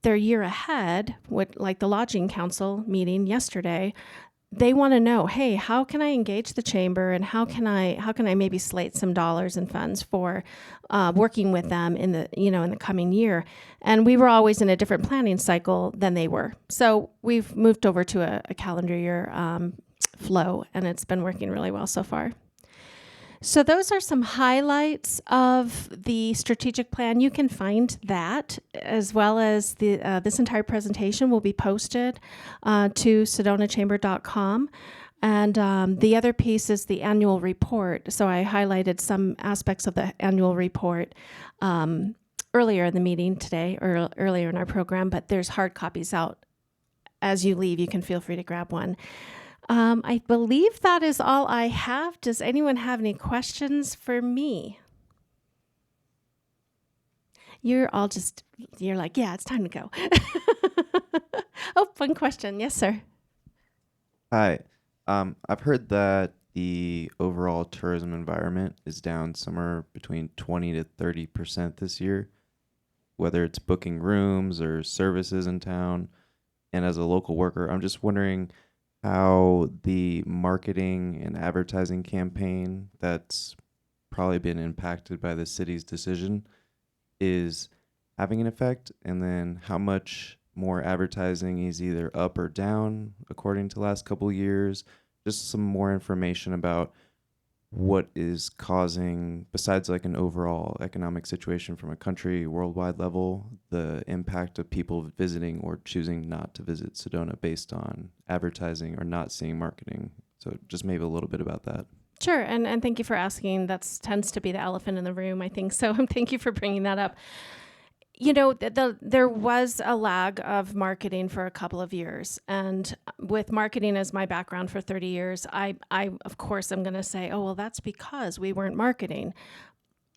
their year ahead, like the Lodging Council meeting yesterday, they want to know, hey, how can I engage the chamber, and how can I maybe slate some dollars and funds for working with them in the coming year? And we were always in a different planning cycle than they were. So we've moved over to a calendar year flow, and it's been working really well so far. So those are some highlights of the strategic plan. You can find that, as well as this entire presentation will be posted to sedonachamber.com. And the other piece is the annual report. So I highlighted some aspects of the annual report earlier in the meeting today, or earlier in our program, but there's hard copies out. As you leave, you can feel free to grab one. I believe that is all I have. Does anyone have any questions for me? You're like, yeah, it's time to go. Oh, one question. Yes, sir. Hi. I've heard that the overall tourism environment is down somewhere between 20 to 30% this year, whether it's booking rooms or services in town. And as a local worker, I'm just wondering how the marketing and advertising campaign that's probably been impacted by the city's decision is having an effect, and then how much more advertising is either up or down according to the last couple of years. Just some more information about what is causing, besides an overall economic situation from a country worldwide level, the impact of people visiting or choosing not to visit Sedona based on advertising or not seeing marketing. So just maybe a little bit about that. Sure, and thank you for asking. That tends to be the elephant in the room, I think. So thank you for bringing that up. There was a lag of marketing for a couple of years. And with marketing as my background for 30 years, I of course, am going to say, oh, well, that's because we weren't marketing.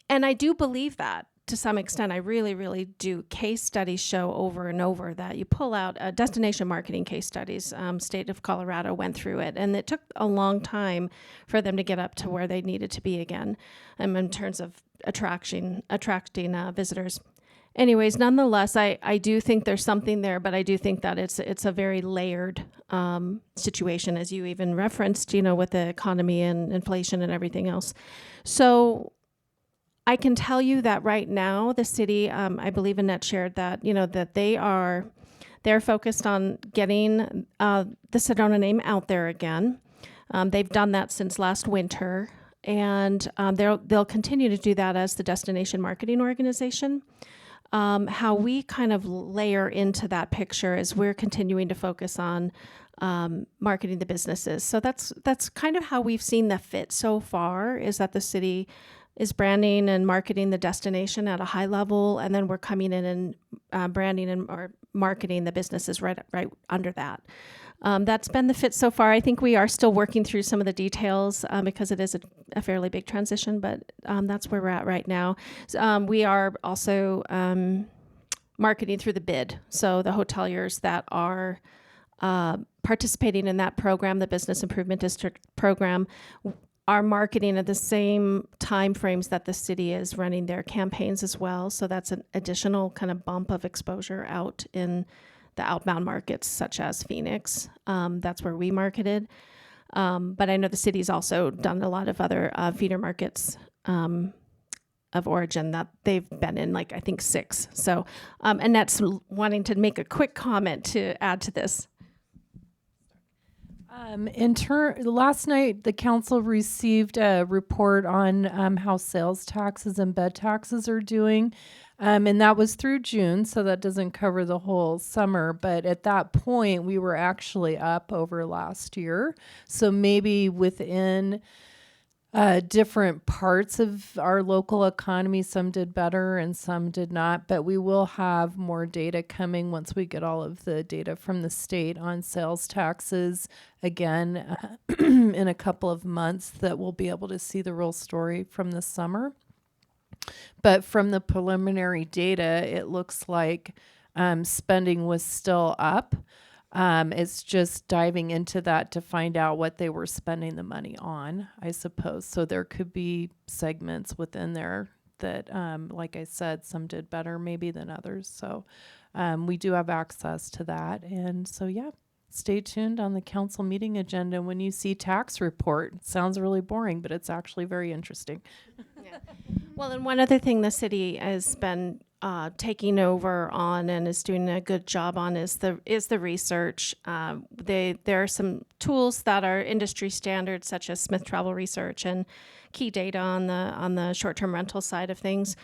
And I do believe that to some extent. I really, really do. Case studies show over and over that you pull out destination marketing case studies. State of Colorado went through it, and it took a long time for them to get up to where they needed to be again in terms of attracting visitors. Anyways, nonetheless, I do think there's something there, but I do think that it's a very layered situation, as you even referenced, with the economy and inflation and everything else. So I can tell you that right now, the city, I believe Annette shared that, that they're focused on getting the Sedona name out there again. They've done that since last winter, and they'll continue to do that as the destination marketing organization. How we kind of layer into that picture is we're continuing to focus on marketing the businesses. So that's kind of how we've seen the fit so far, is that the city is branding and marketing the destination at a high level, and then we're coming in and branding and or marketing the businesses right under that. That's been the fit so far. I think we are still working through some of the details because it is a fairly big transition, but that's where we're at right now. We are also marketing through the bid. So the hoteliers that are participating in that program, the Business Improvement District program, are marketing at the same time frames that the city is running their campaigns as well. So that's an additional kind of bump of exposure out in the outbound markets, such as Phoenix. That's where we marketed. But I know the city's also done a lot of other feeder markets of origin that they've been in, I think 6. So Annette's wanting to make a quick comment to add to this. Last night, the council received a report on how sales taxes and bed taxes are doing. And that was through June, so that doesn't cover the whole summer. But at that point, we were actually up over last year. So maybe within different parts of our local economy. Some did better and some did not, but we will have more data coming once we get all of the data from the state on sales taxes again in a couple of months, that we'll be able to see the real story from the summer. But from the preliminary data, it looks like spending was still up. It's just diving into that to find out what they were spending the money on, I suppose. So there could be segments within there that, like I said, some did better maybe than others. So we do have access to that. And so, yeah, stay tuned on the council meeting agenda when you see tax report. It sounds really boring, but it's actually very interesting. Yeah. Well, and one other thing the city has been taking over on and is doing a good job on is the research. There are some tools that are industry standards, such as Smith Travel Research and Key Data on the short-term rental side of things,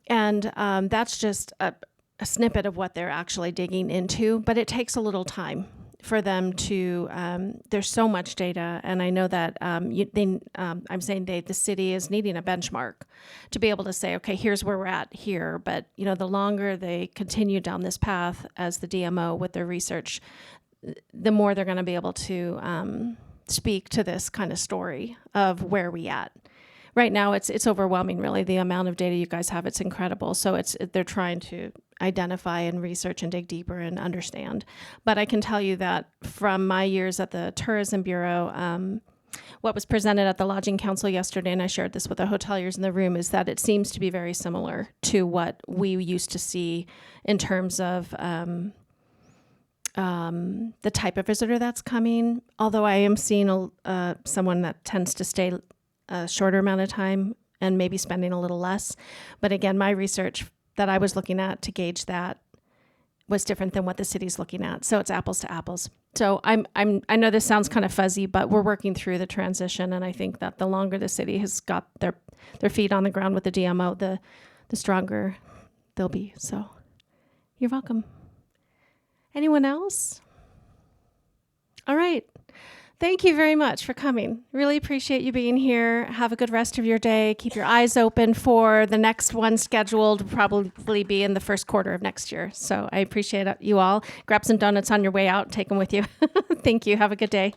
and that's just a snippet of what they're actually digging into. But it takes a little time for them to. There's so much data, and I know that I'm saying the city is needing a benchmark to be able to say, okay, here's where we're at here. But the longer they continue down this path as the DMO with their research, the more they're going to be able to speak to this kind of story of where we at. Right now, it's overwhelming, really, the amount of data you guys have. It's incredible. So they're trying to identify and research and dig deeper and understand. But I can tell you that from my years at the Tourism Bureau, what was presented at the Lodging Council yesterday, and I shared this with the hoteliers in the room, is that it seems to be very similar to what we used to see in terms of the type of visitor that's coming. Although I am seeing someone that tends to stay a shorter amount of time and maybe spending a little less. But again, my research that I was looking at to gauge that was different than what the city's looking at. So it's apples to apples. So I know this sounds kind of fuzzy, but we're working through the transition, and I think that the longer the city has got their feet on the ground with the DMO, the stronger they'll be. So you're welcome. Anyone else? All right. Thank you very much for coming. Really appreciate you being here. Have a good rest of your day. Keep your eyes open for the next one scheduled, will probably be in the first quarter of next year. So I appreciate you all. Grab some donuts on your way out. Take them with you. Thank you. Have a good day.